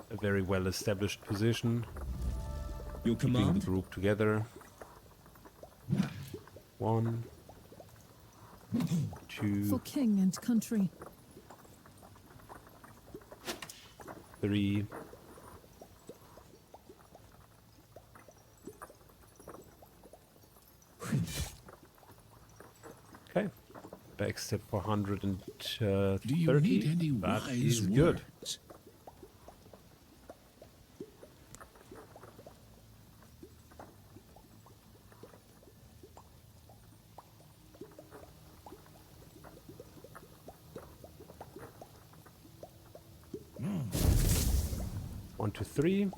a very well-established position. Your Keeping command? the group together. 1, 2, For king and country. 3. Okay. Backstep for 130. Do you need any That wise is good. words? One, two, 3.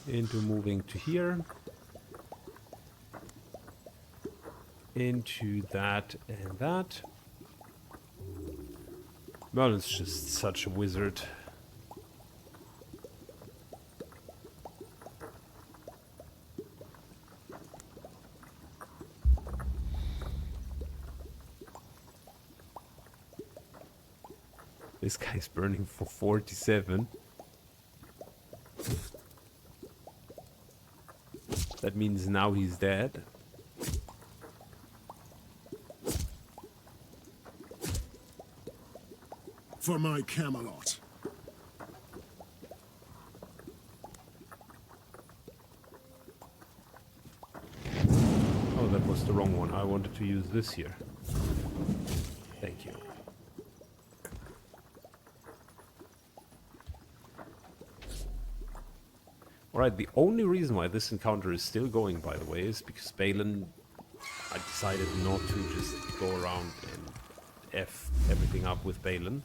Into moving to here. Into that and that. Merlin's just such a wizard. This guy's burning for 47. That means now he's dead. For my Camelot. Oh, that was the wrong one. I wanted to use this here. Thank you. Alright, the only reason why this encounter is still going, by the way, is because Balin, I decided not to just go around and F everything up with Balin,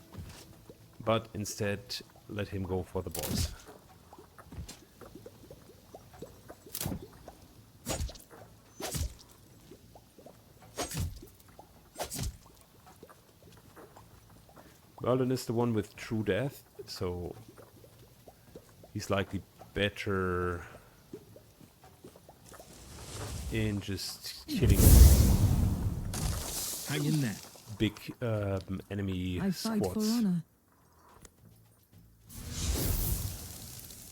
but instead let him go for the boss. Merlin is the one with true death, so he's likely better in just killing Hang in there. big enemy I fight for squads. honor.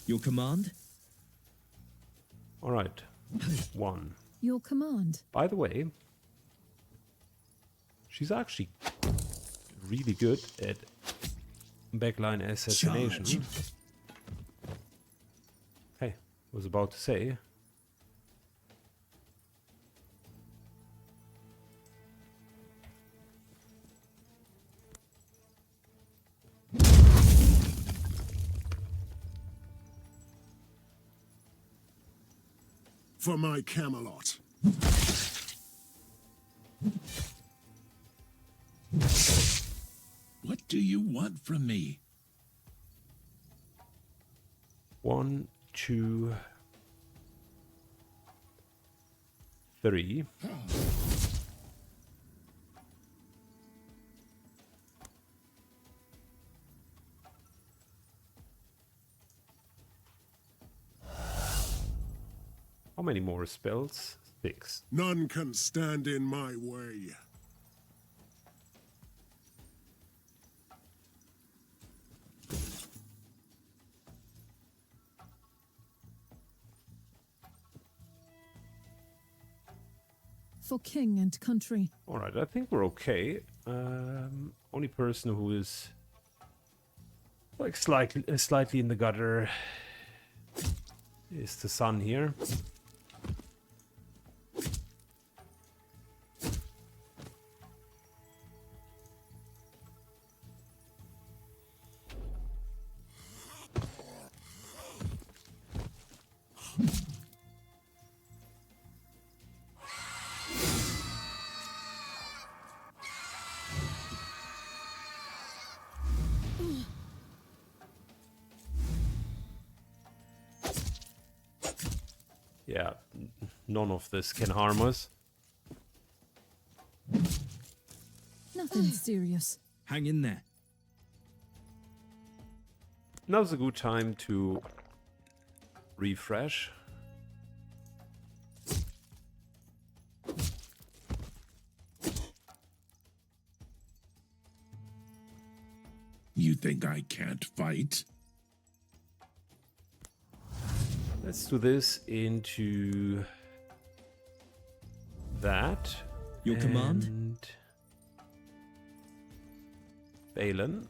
Your command? Alright, 1. Your command. By the way, she's actually really good at backline assassination. Charge. Hey, was about to say. For my Camelot. What do you want from me? 1, 2, 3. How many more spells? 6. None can stand in my way. For king and country. Alright, I think we're okay. Only person who is like slightly in the gutter is the sun here. Yeah, none of this can harm us. Nothing serious. Hang in there. Now's a good time to refresh. You think I can't fight? Let's do this into that. Your command? And Balin.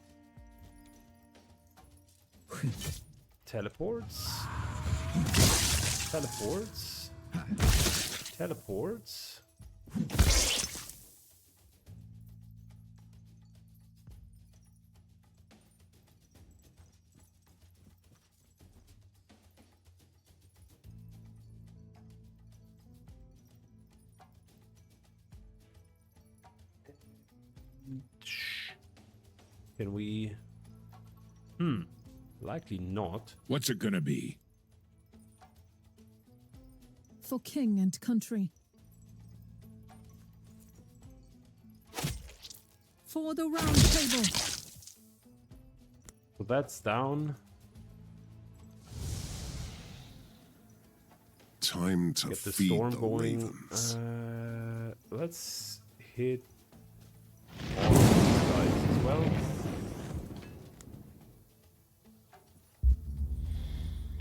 Teleports. Teleports. Teleports. Can we... likely not. What's it gonna be? For king and country. For the round table. So that's down. Time to Get the feed storm the going. ravens. Let's hit all these guys as well.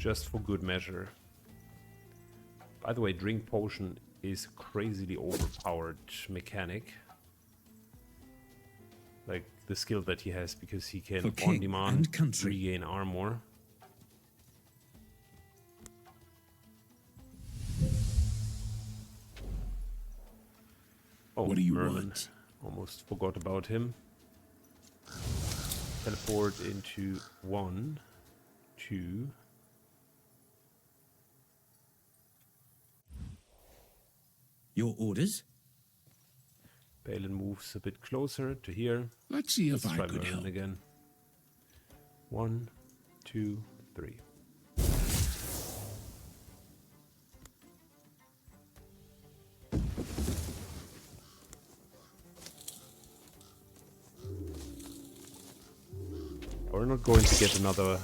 just for good measure. By the way, drink potion is a crazily overpowered mechanic. Like the skill that he has, because he can on demand regain armor. Oh, What do you Merlin. want? Almost forgot about him. Teleport into 1, 2. Your orders? Balin moves a bit closer to here. Let's see if I try could Merlin help. again. 1, 2, 3. We're not going to get another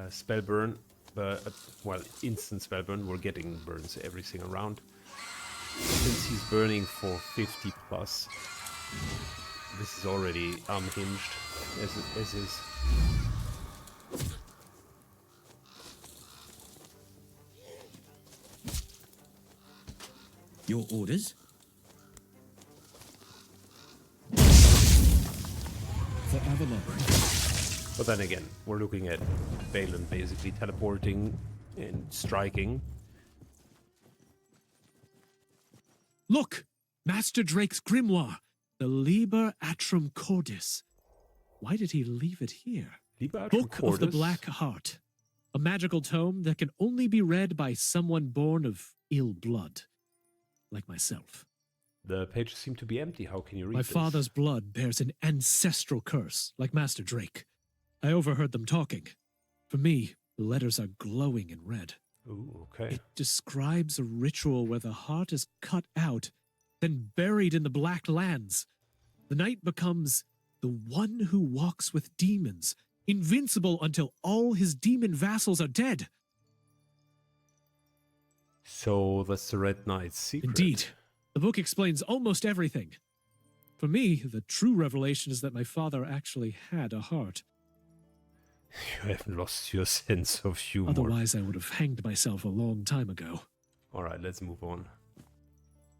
spell burn, but well, instant spell burn. We're getting burns every single round. Since he's burning for 50 plus, this is already unhinged as is. Your orders? For Avalon. But then again, we're looking at Balin basically teleporting and striking. Look! Master Drake's grimoire, the Liber Atrum Cordis. Why did he leave it here? Liber Atrum Book of the Cordis? Black Heart. A magical tome that can only be read by someone born of ill blood. Like myself. The pages seem to be empty. How can you read My this? father's blood bears an ancestral curse, like Master Drake. I overheard them talking. For me, the letters are glowing in red. Ooh, okay. It describes a ritual where the heart is cut out, then buried in the Black Lands. The knight becomes the one who walks with demons, invincible until all his demon vassals are dead. So that's the Red Knight's secret. Indeed. The book explains almost everything. For me, the true revelation is that my father actually had a heart. You haven't lost your sense of humor. Otherwise, I would have hanged myself a long time ago. Alright, let's move on.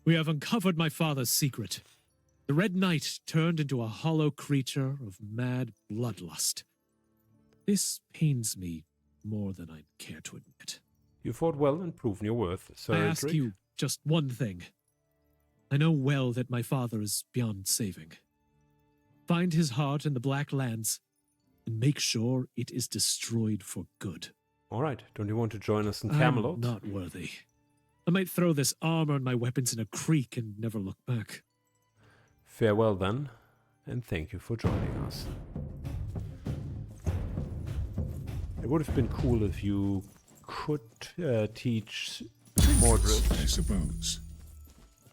We have uncovered my father's secret. The Red Knight turned into a hollow creature of mad bloodlust. This pains me more than I care to admit. You fought well and proven your worth, Sir I ask Drake. you just one thing. I know well that my father is beyond saving. Find his heart in the Black Lands and make sure it is destroyed for good. Alright, don't you want to join us in Camelot? I'm not worthy. I might throw this armor and my weapons in a creek and never look back. Farewell then, and thank you for joining us. It would have been cool if you could teach Mordred I suppose.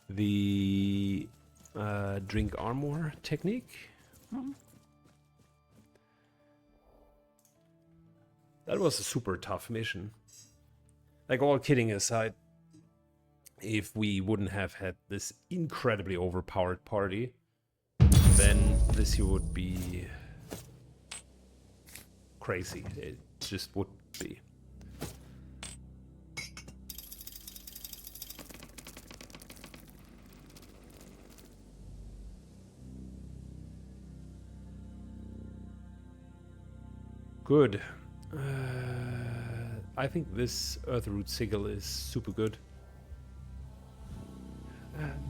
the drink armor technique. That was a super tough mission. Like, all kidding aside, if we wouldn't have had this incredibly overpowered party, then this year would be crazy. It just would be. Good. I think this Earthroot Sigil is super good.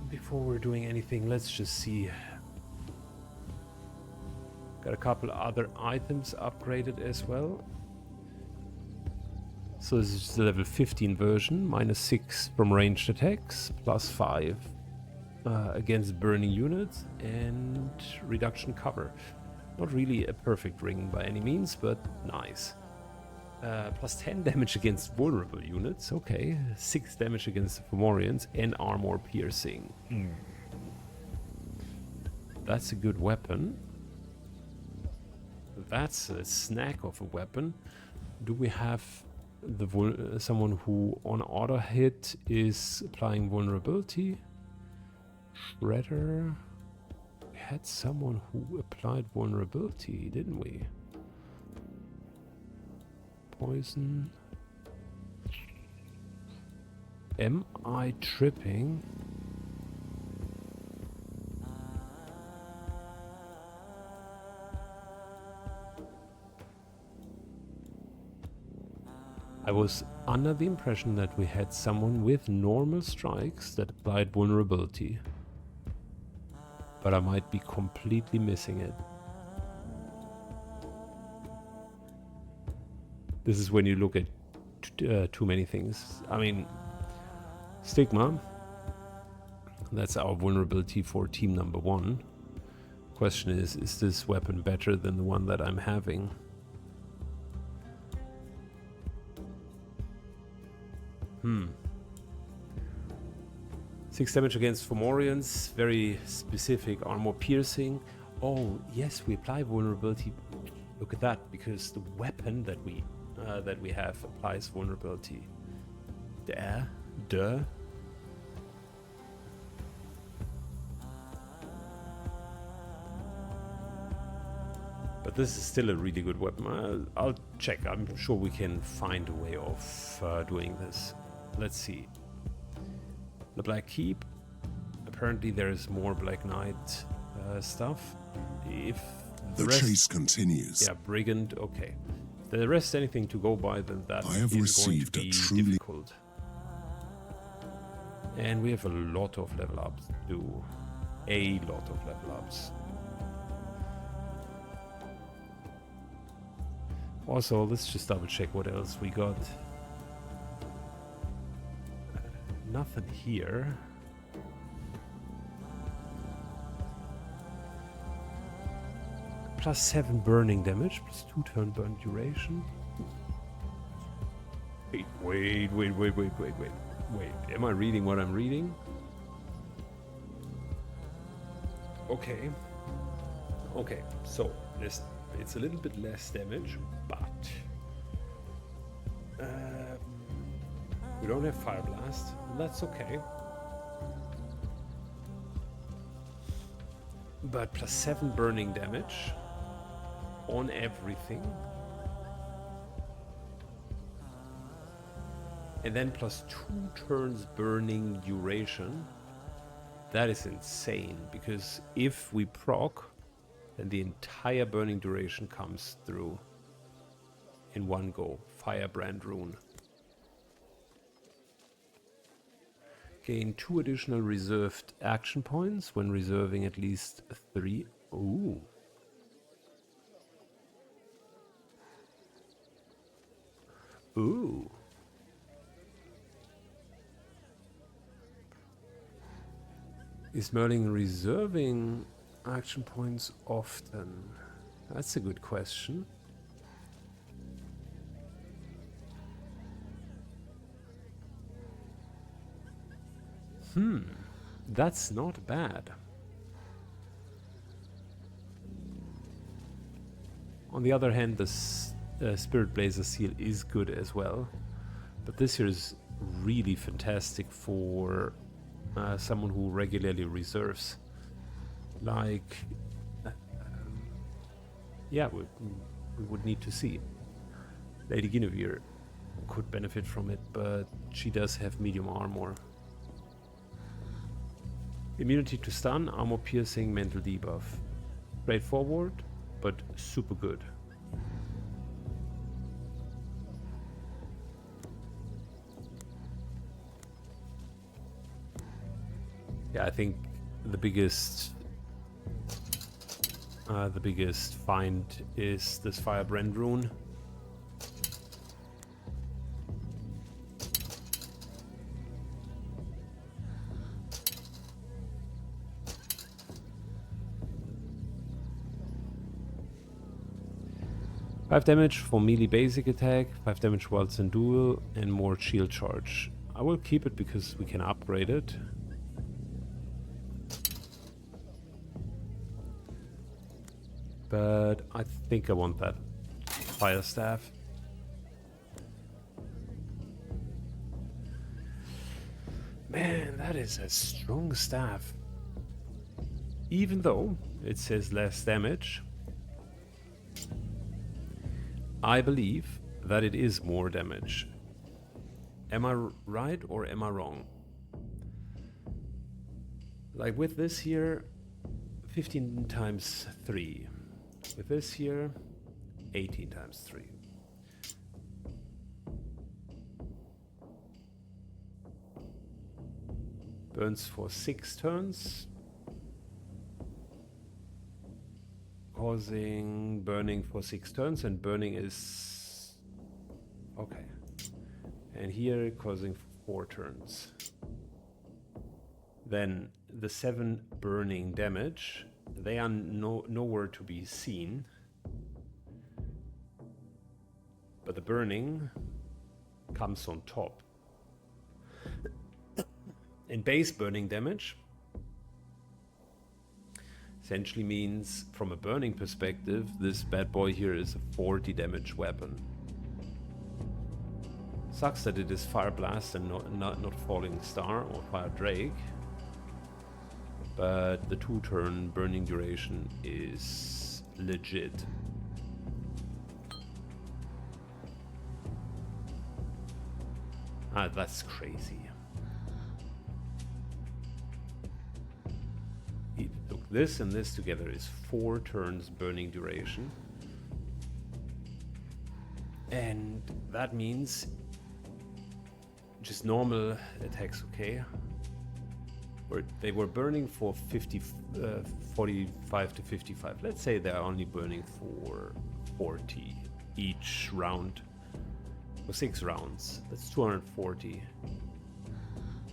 Before we're doing anything, let's just see. Got a couple other items upgraded as well. So this is the level 15 version, -6 from ranged attacks, +5 against burning units, and reduction cover. Not really a perfect ring by any means, but nice. +10 damage against vulnerable units, okay. 6 damage against the Fomorians, and armor piercing. That's a good weapon. That's a snack of a weapon. Do we have the someone who on auto hit is applying vulnerability? Shredder. We had someone who applied vulnerability, didn't we? poison. Am I tripping? I was under the impression that we had someone with normal strikes that applied vulnerability. But I might be completely missing it. This is when you look at too many things. I mean, Stigma, that's our vulnerability for team number 1. Question is this weapon better than the one that I'm having? Hmm. 6 damage against Fomorians, very specific, armor piercing. Oh, yes, we apply vulnerability. Look at that, because the weapon that we have applies vulnerability. Duh. But this is still a really good weapon. I'll check. I'm sure we can find a way of doing this. Let's see. The Black Keep. Apparently there is more Black Knight stuff. If the chase continues. Yeah, Brigand. Okay. If the rest anything to go by, then that I have is received going to be a truly difficult. And we have a lot of level ups to do. A lot of level ups. Also, let's just double check what else we got. Nothing here. +7 burning damage, +2 turn burn duration. Wait. Am I reading what I'm reading? Okay, so it's a little bit less damage, but we don't have Fire Blast. That's okay. But +7 burning damage on everything. And then +2 turns burning duration. That is insane, because if we proc, then the entire burning duration comes through in one go. Firebrand rune. Gain 2 additional reserved action points when reserving at least 3. Ooh. Ooh. Is Merlin reserving action points often? That's a good question. That's not bad. On the other hand, the Spirit Blazer seal is good as well. But this here is really fantastic for someone who regularly reserves. Like, yeah, we would need to see. Lady Guinevere could benefit from it, but she does have medium armor. Immunity to stun, armor piercing, mental debuff. Straightforward, but super good. Yeah, I think the biggest find is this Firebrand rune. Five damage for melee basic attack, 5 damage whilst in duel, and more shield charge. I will keep it because we can upgrade it. But I think I want that fire staff. Man, that is a strong staff. Even though it says less damage, I believe that it is more damage. Am I right or am I wrong? Like with this here, 15 times 3. With this here, 18 times 3. Burns for 6 turns. Causing burning for 6 turns, and burning is... okay. And here causing 4 turns. Then the 7 burning damage, they are nowhere to be seen. But the burning comes on top. And base burning damage essentially means, from a burning perspective, this bad boy here is a 40 damage weapon. Sucks that it is Fire Blast and not Falling Star or Fire Drake. But the 2-turn burning duration is legit. Ah, that's crazy. Look, this and this together is 4 turns burning duration. And that means just normal attacks, okay? They were burning for 45 to 55. Let's say they're only burning for 40 each round. For 6 rounds. That's 240.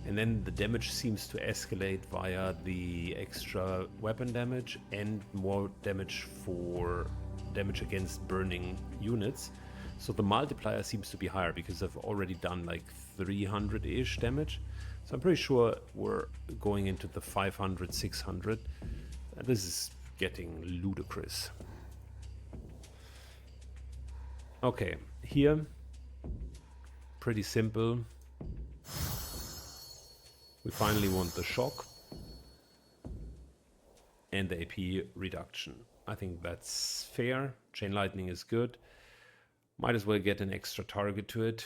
And then the damage seems to escalate via the extra weapon damage and more damage for damage against burning units. So the multiplier seems to be higher because I've already done like 300-ish damage. So I'm pretty sure we're going into the 500, 600. This is getting ludicrous. Okay, here, pretty simple. We finally want the shock and the AP reduction. I think that's fair. Chain Lightning is good. Might as well get an extra target to it.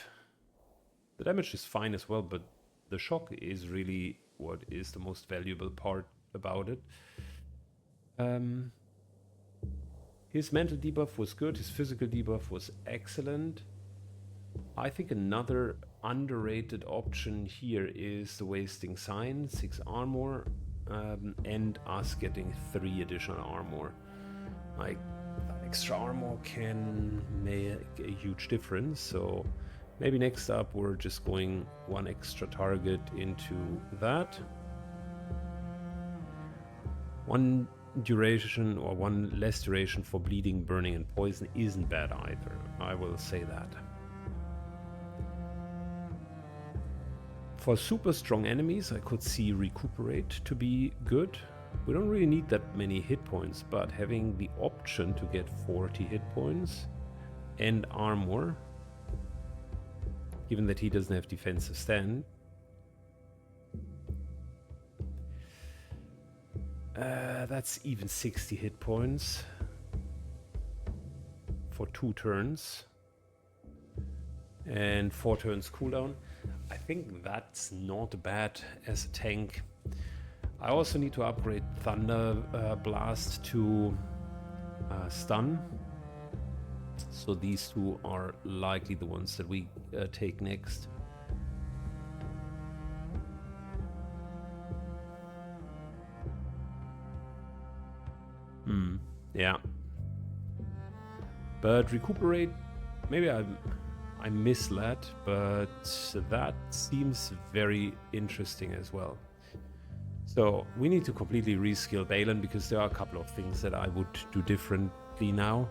The damage is fine as well, but the shock is really what is the most valuable part about it. His mental debuff was good. His physical debuff was excellent. I think another underrated option here is the Wasting Sign, 6 armor, and us getting 3 additional armor. Like, that extra armor can make a huge difference, so maybe next up we're just going 1 extra target into that. 1 duration or 1 less duration for bleeding, burning, and poison isn't bad either, I will say that. For super strong enemies, I could see Recuperate to be good. We don't really need that many hit points, but having the option to get 40 hit points and armor, given that he doesn't have defensive stand, that's even 60 hit points for 2 turns and 4 turns cooldown. I think that's not bad as a tank. I also need to upgrade Thunder Blast to stun. So these 2 are likely the ones that we take next. Yeah. But Recuperate, maybe I misled, but that seems very interesting as well. So we need to completely reskill Balin because there are a couple of things that I would do differently now.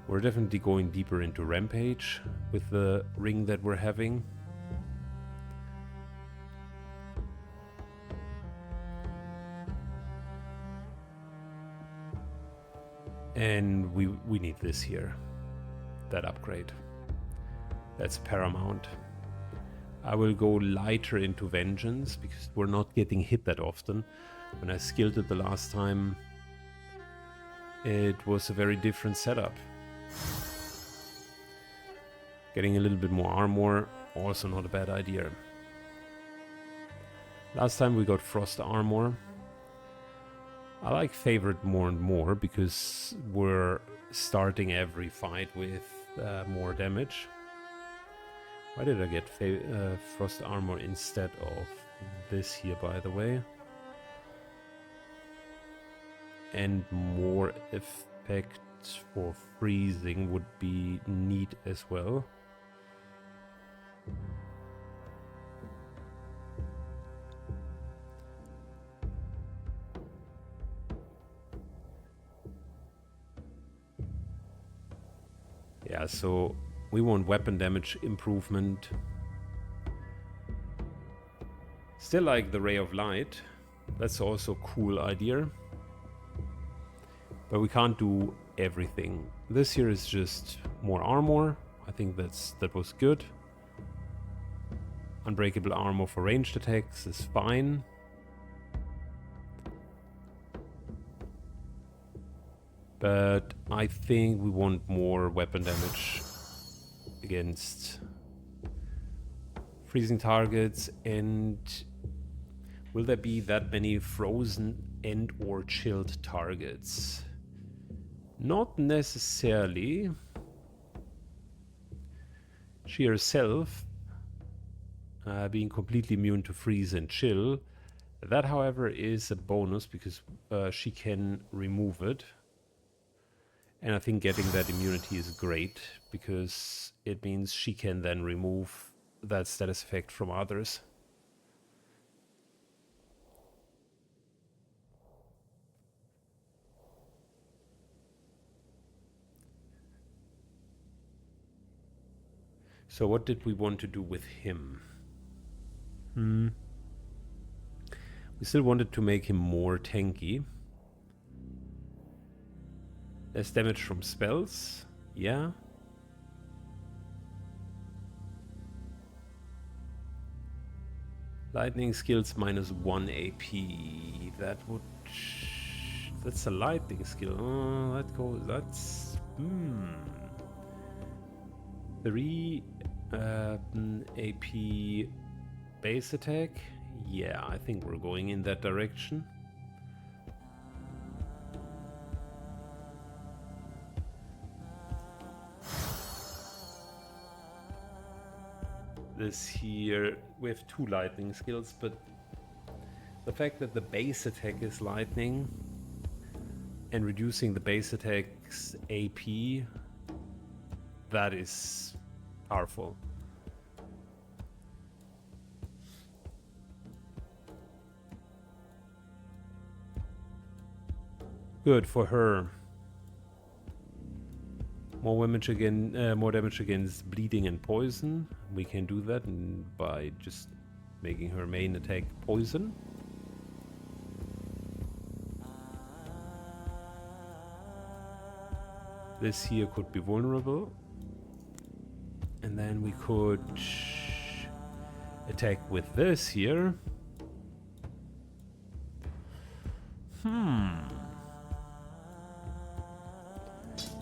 We're definitely going deeper into Rampage with the ring that we're having. And we need this here, that upgrade. That's paramount. I will go lighter into Vengeance because we're not getting hit that often. When I skilled it the last time, it was a very different setup. Getting a little bit more armor, also not a bad idea. Last time we got frost armor. I like favorite more and more because we're starting every fight with more damage. Why did I get frost armor instead of this here, by the way? And more effect for freezing would be neat as well. Yeah, so we want weapon damage improvement. Still like the Ray of Light. That's also a cool idea. But we can't do everything. This here is just more armor. I think that was good. Unbreakable armor for ranged attacks is fine. But I think we want more weapon damage against freezing targets. And will there be that many frozen and or chilled targets? Not necessarily. She herself being completely immune to freeze and chill. That, however, is a bonus because she can remove it. And I think getting that immunity is great because it means she can then remove that status effect from others. So what did we want to do with him? We still wanted to make him more tanky. Less damage from spells, yeah. Lightning skills -1 AP. That's a lightning skill. Oh, that's 3 AP base attack. Yeah, I think we're going in that direction. This here, we have 2 lightning skills, but the fact that the base attack is lightning and reducing the base attack's AP, that is powerful. Good for her. More damage against bleeding and poison. We can do that by just making her main attack poison. This here could be vulnerable. And then we could attack with this here.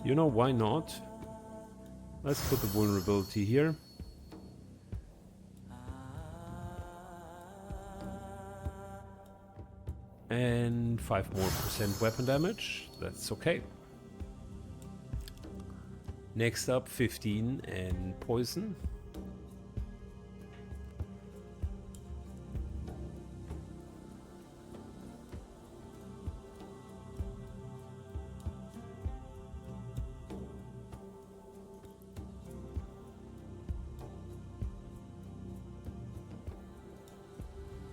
You know, why not? Let's put the vulnerability here. And 5% more weapon damage. That's okay. Next up, 15 and poison.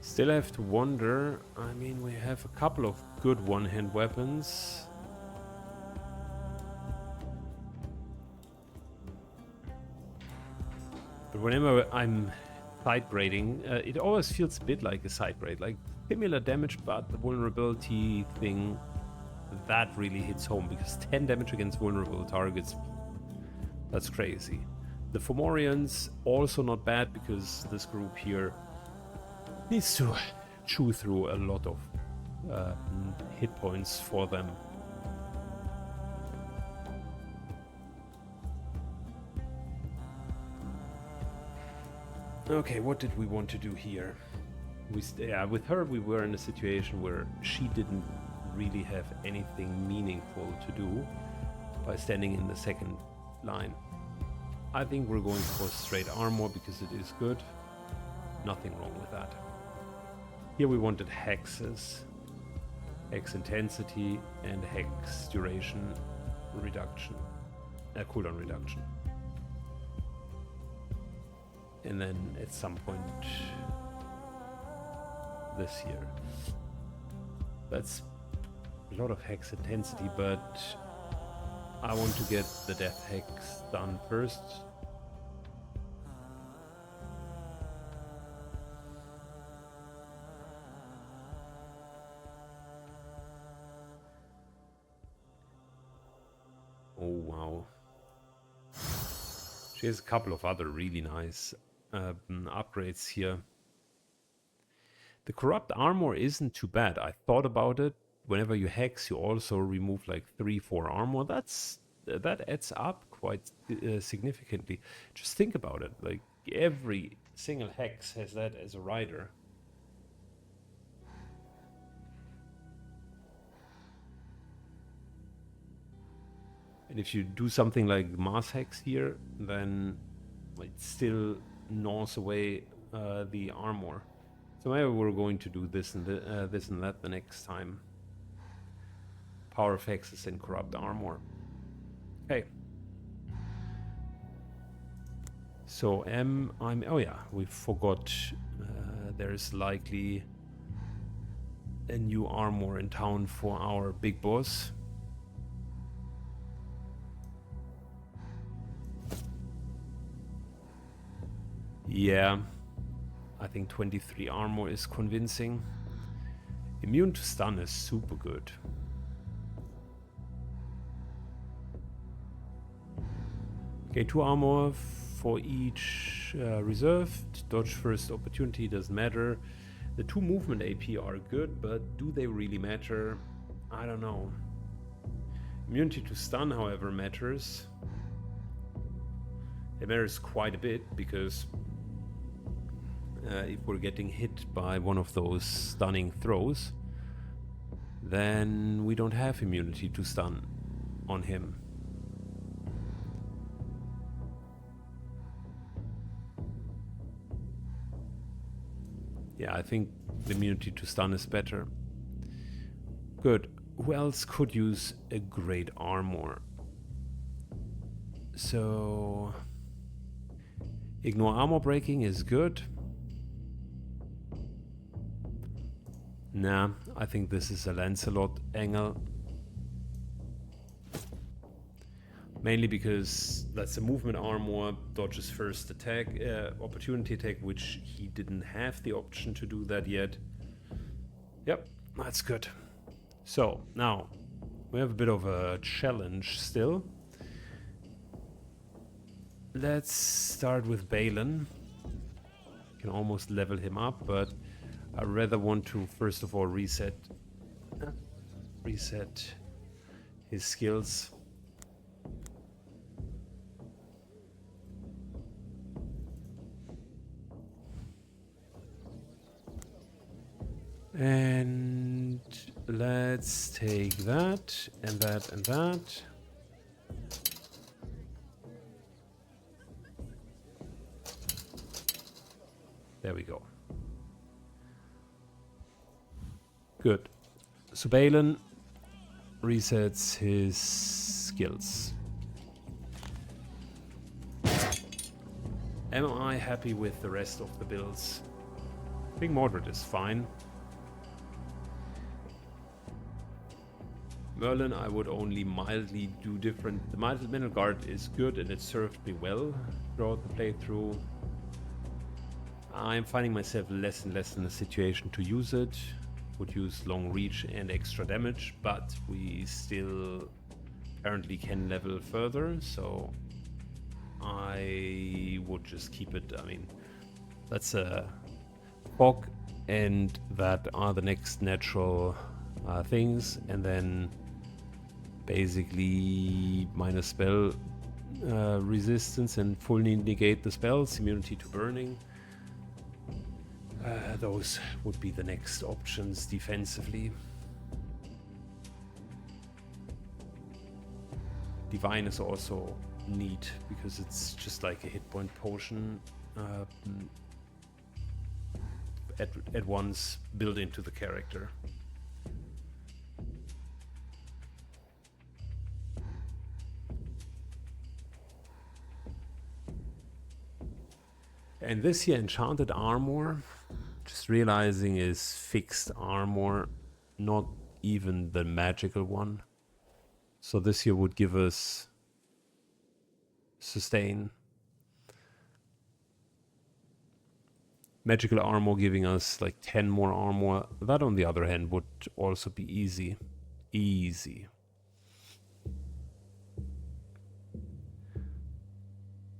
Still have to wonder, I mean, we have a couple of good one-hand weapons. But whenever I'm side braiding, it always feels a bit like a side braid, like similar damage, but the vulnerability thing, that really hits home, because 10 damage against vulnerable targets, that's crazy. The Fomorians, also not bad, because this group here needs to chew through a lot of hit points for them. Okay, what did we want to do here? With her, we were in a situation where she didn't really have anything meaningful to do by standing in the second line. I think we're going for straight armor because it is good. Nothing wrong with that. Here we wanted hexes, hex intensity, and hex duration reduction, cooldown reduction. And then at some point this year. That's a lot of hex intensity, but I want to get the death hex done first. Oh wow. She has a couple of other really nice upgrades here. The corrupt armor isn't too bad. I thought about it. Whenever you hex, you also remove like 3-4 armor. That adds up quite significantly. Just think about it. Like every single hex has that as a rider. And if you do something like mass hex here, then it still gnaws away the armor. So maybe we're going to do this and that the next time. Power of hexes and corrupt armor. Okay. So oh yeah, we forgot there's likely a new armor in town for our big boss. Yeah, I think 23 armor is convincing. Immune to stun is super good. Okay, 2 armor for each reserved. Dodge first opportunity doesn't matter. The 2 movement AP are good, but do they really matter? I don't know. Immunity to stun, however, matters. It matters quite a bit because if we're getting hit by one of those stunning throws, then we don't have immunity to stun on him. Yeah, I think the immunity to stun is better. Good. Who else could use a great armor? So ignore armor breaking is good. Nah, I think this is a Lancelot angle. Mainly because that's a movement armor, dodges first attack, opportunity attack, which he didn't have the option to do that yet. Yep, that's good. So, now, we have a bit of a challenge still. Let's start with Balin. Can almost level him up, but I rather want to first of all reset his skills. And let's take that and that and that. There we go. Good. So Balin resets his skills. Am I happy with the rest of the builds? I think Mordred is fine. Merlin, I would only mildly do different. The middle guard is good and it served me well throughout the playthrough. I'm finding myself less and less in a situation to use it. Would use long reach and extra damage, but we still apparently can level further, so I would just keep it. I mean, that's a fog, and that are the next natural things, and then basically minus spell resistance and fully negate the spells, immunity to burning. Those would be the next options defensively. Divine is also neat because it's just like a hit point potion at once built into the character. And this here enchanted armor, just realizing, is fixed armor, not even the magical one. So this here would give us sustain. Magical armor giving us like 10 more armor. That on the other hand would also be easy. Easy.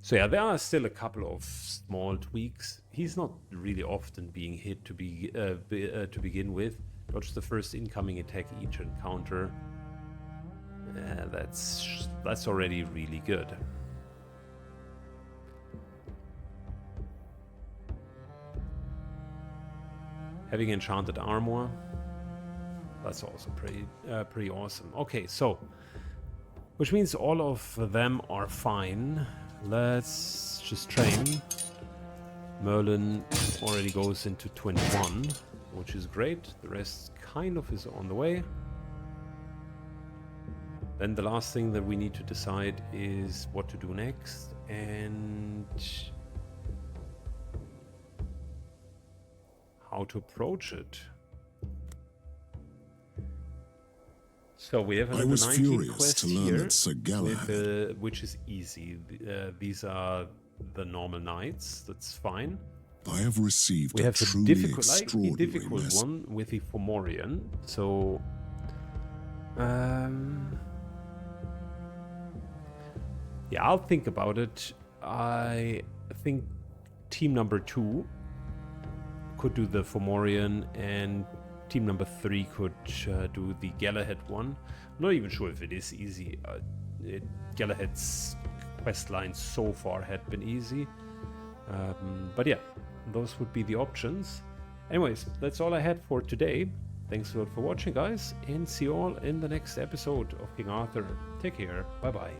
So yeah, there are still a couple of small tweaks. He's not really often being hit to begin with. Dodge the first incoming attack each encounter. That's already really good. Having enchanted armor, that's also pretty awesome. Okay, so which means all of them are fine. Let's just train. Merlin already goes into 21, which is great. The rest kind of is on the way. Then the last thing that we need to decide is what to do next, and how to approach it. So we have another 19 quest here, which is easy. These are the normal knights. That's fine. I have received we have a difficult message. one with the Fomorian. So, yeah, I'll think about it. I think team number 2 could do the Fomorian, and team number 3 could do the Galahad one. I'm not even sure if it is easy. Galahad's quest line so far had been easy. But yeah, those would be the options. Anyways, that's all I had for today. Thanks a lot for watching, guys, and see you all in the next episode of King Arthur. Take care. Bye-bye.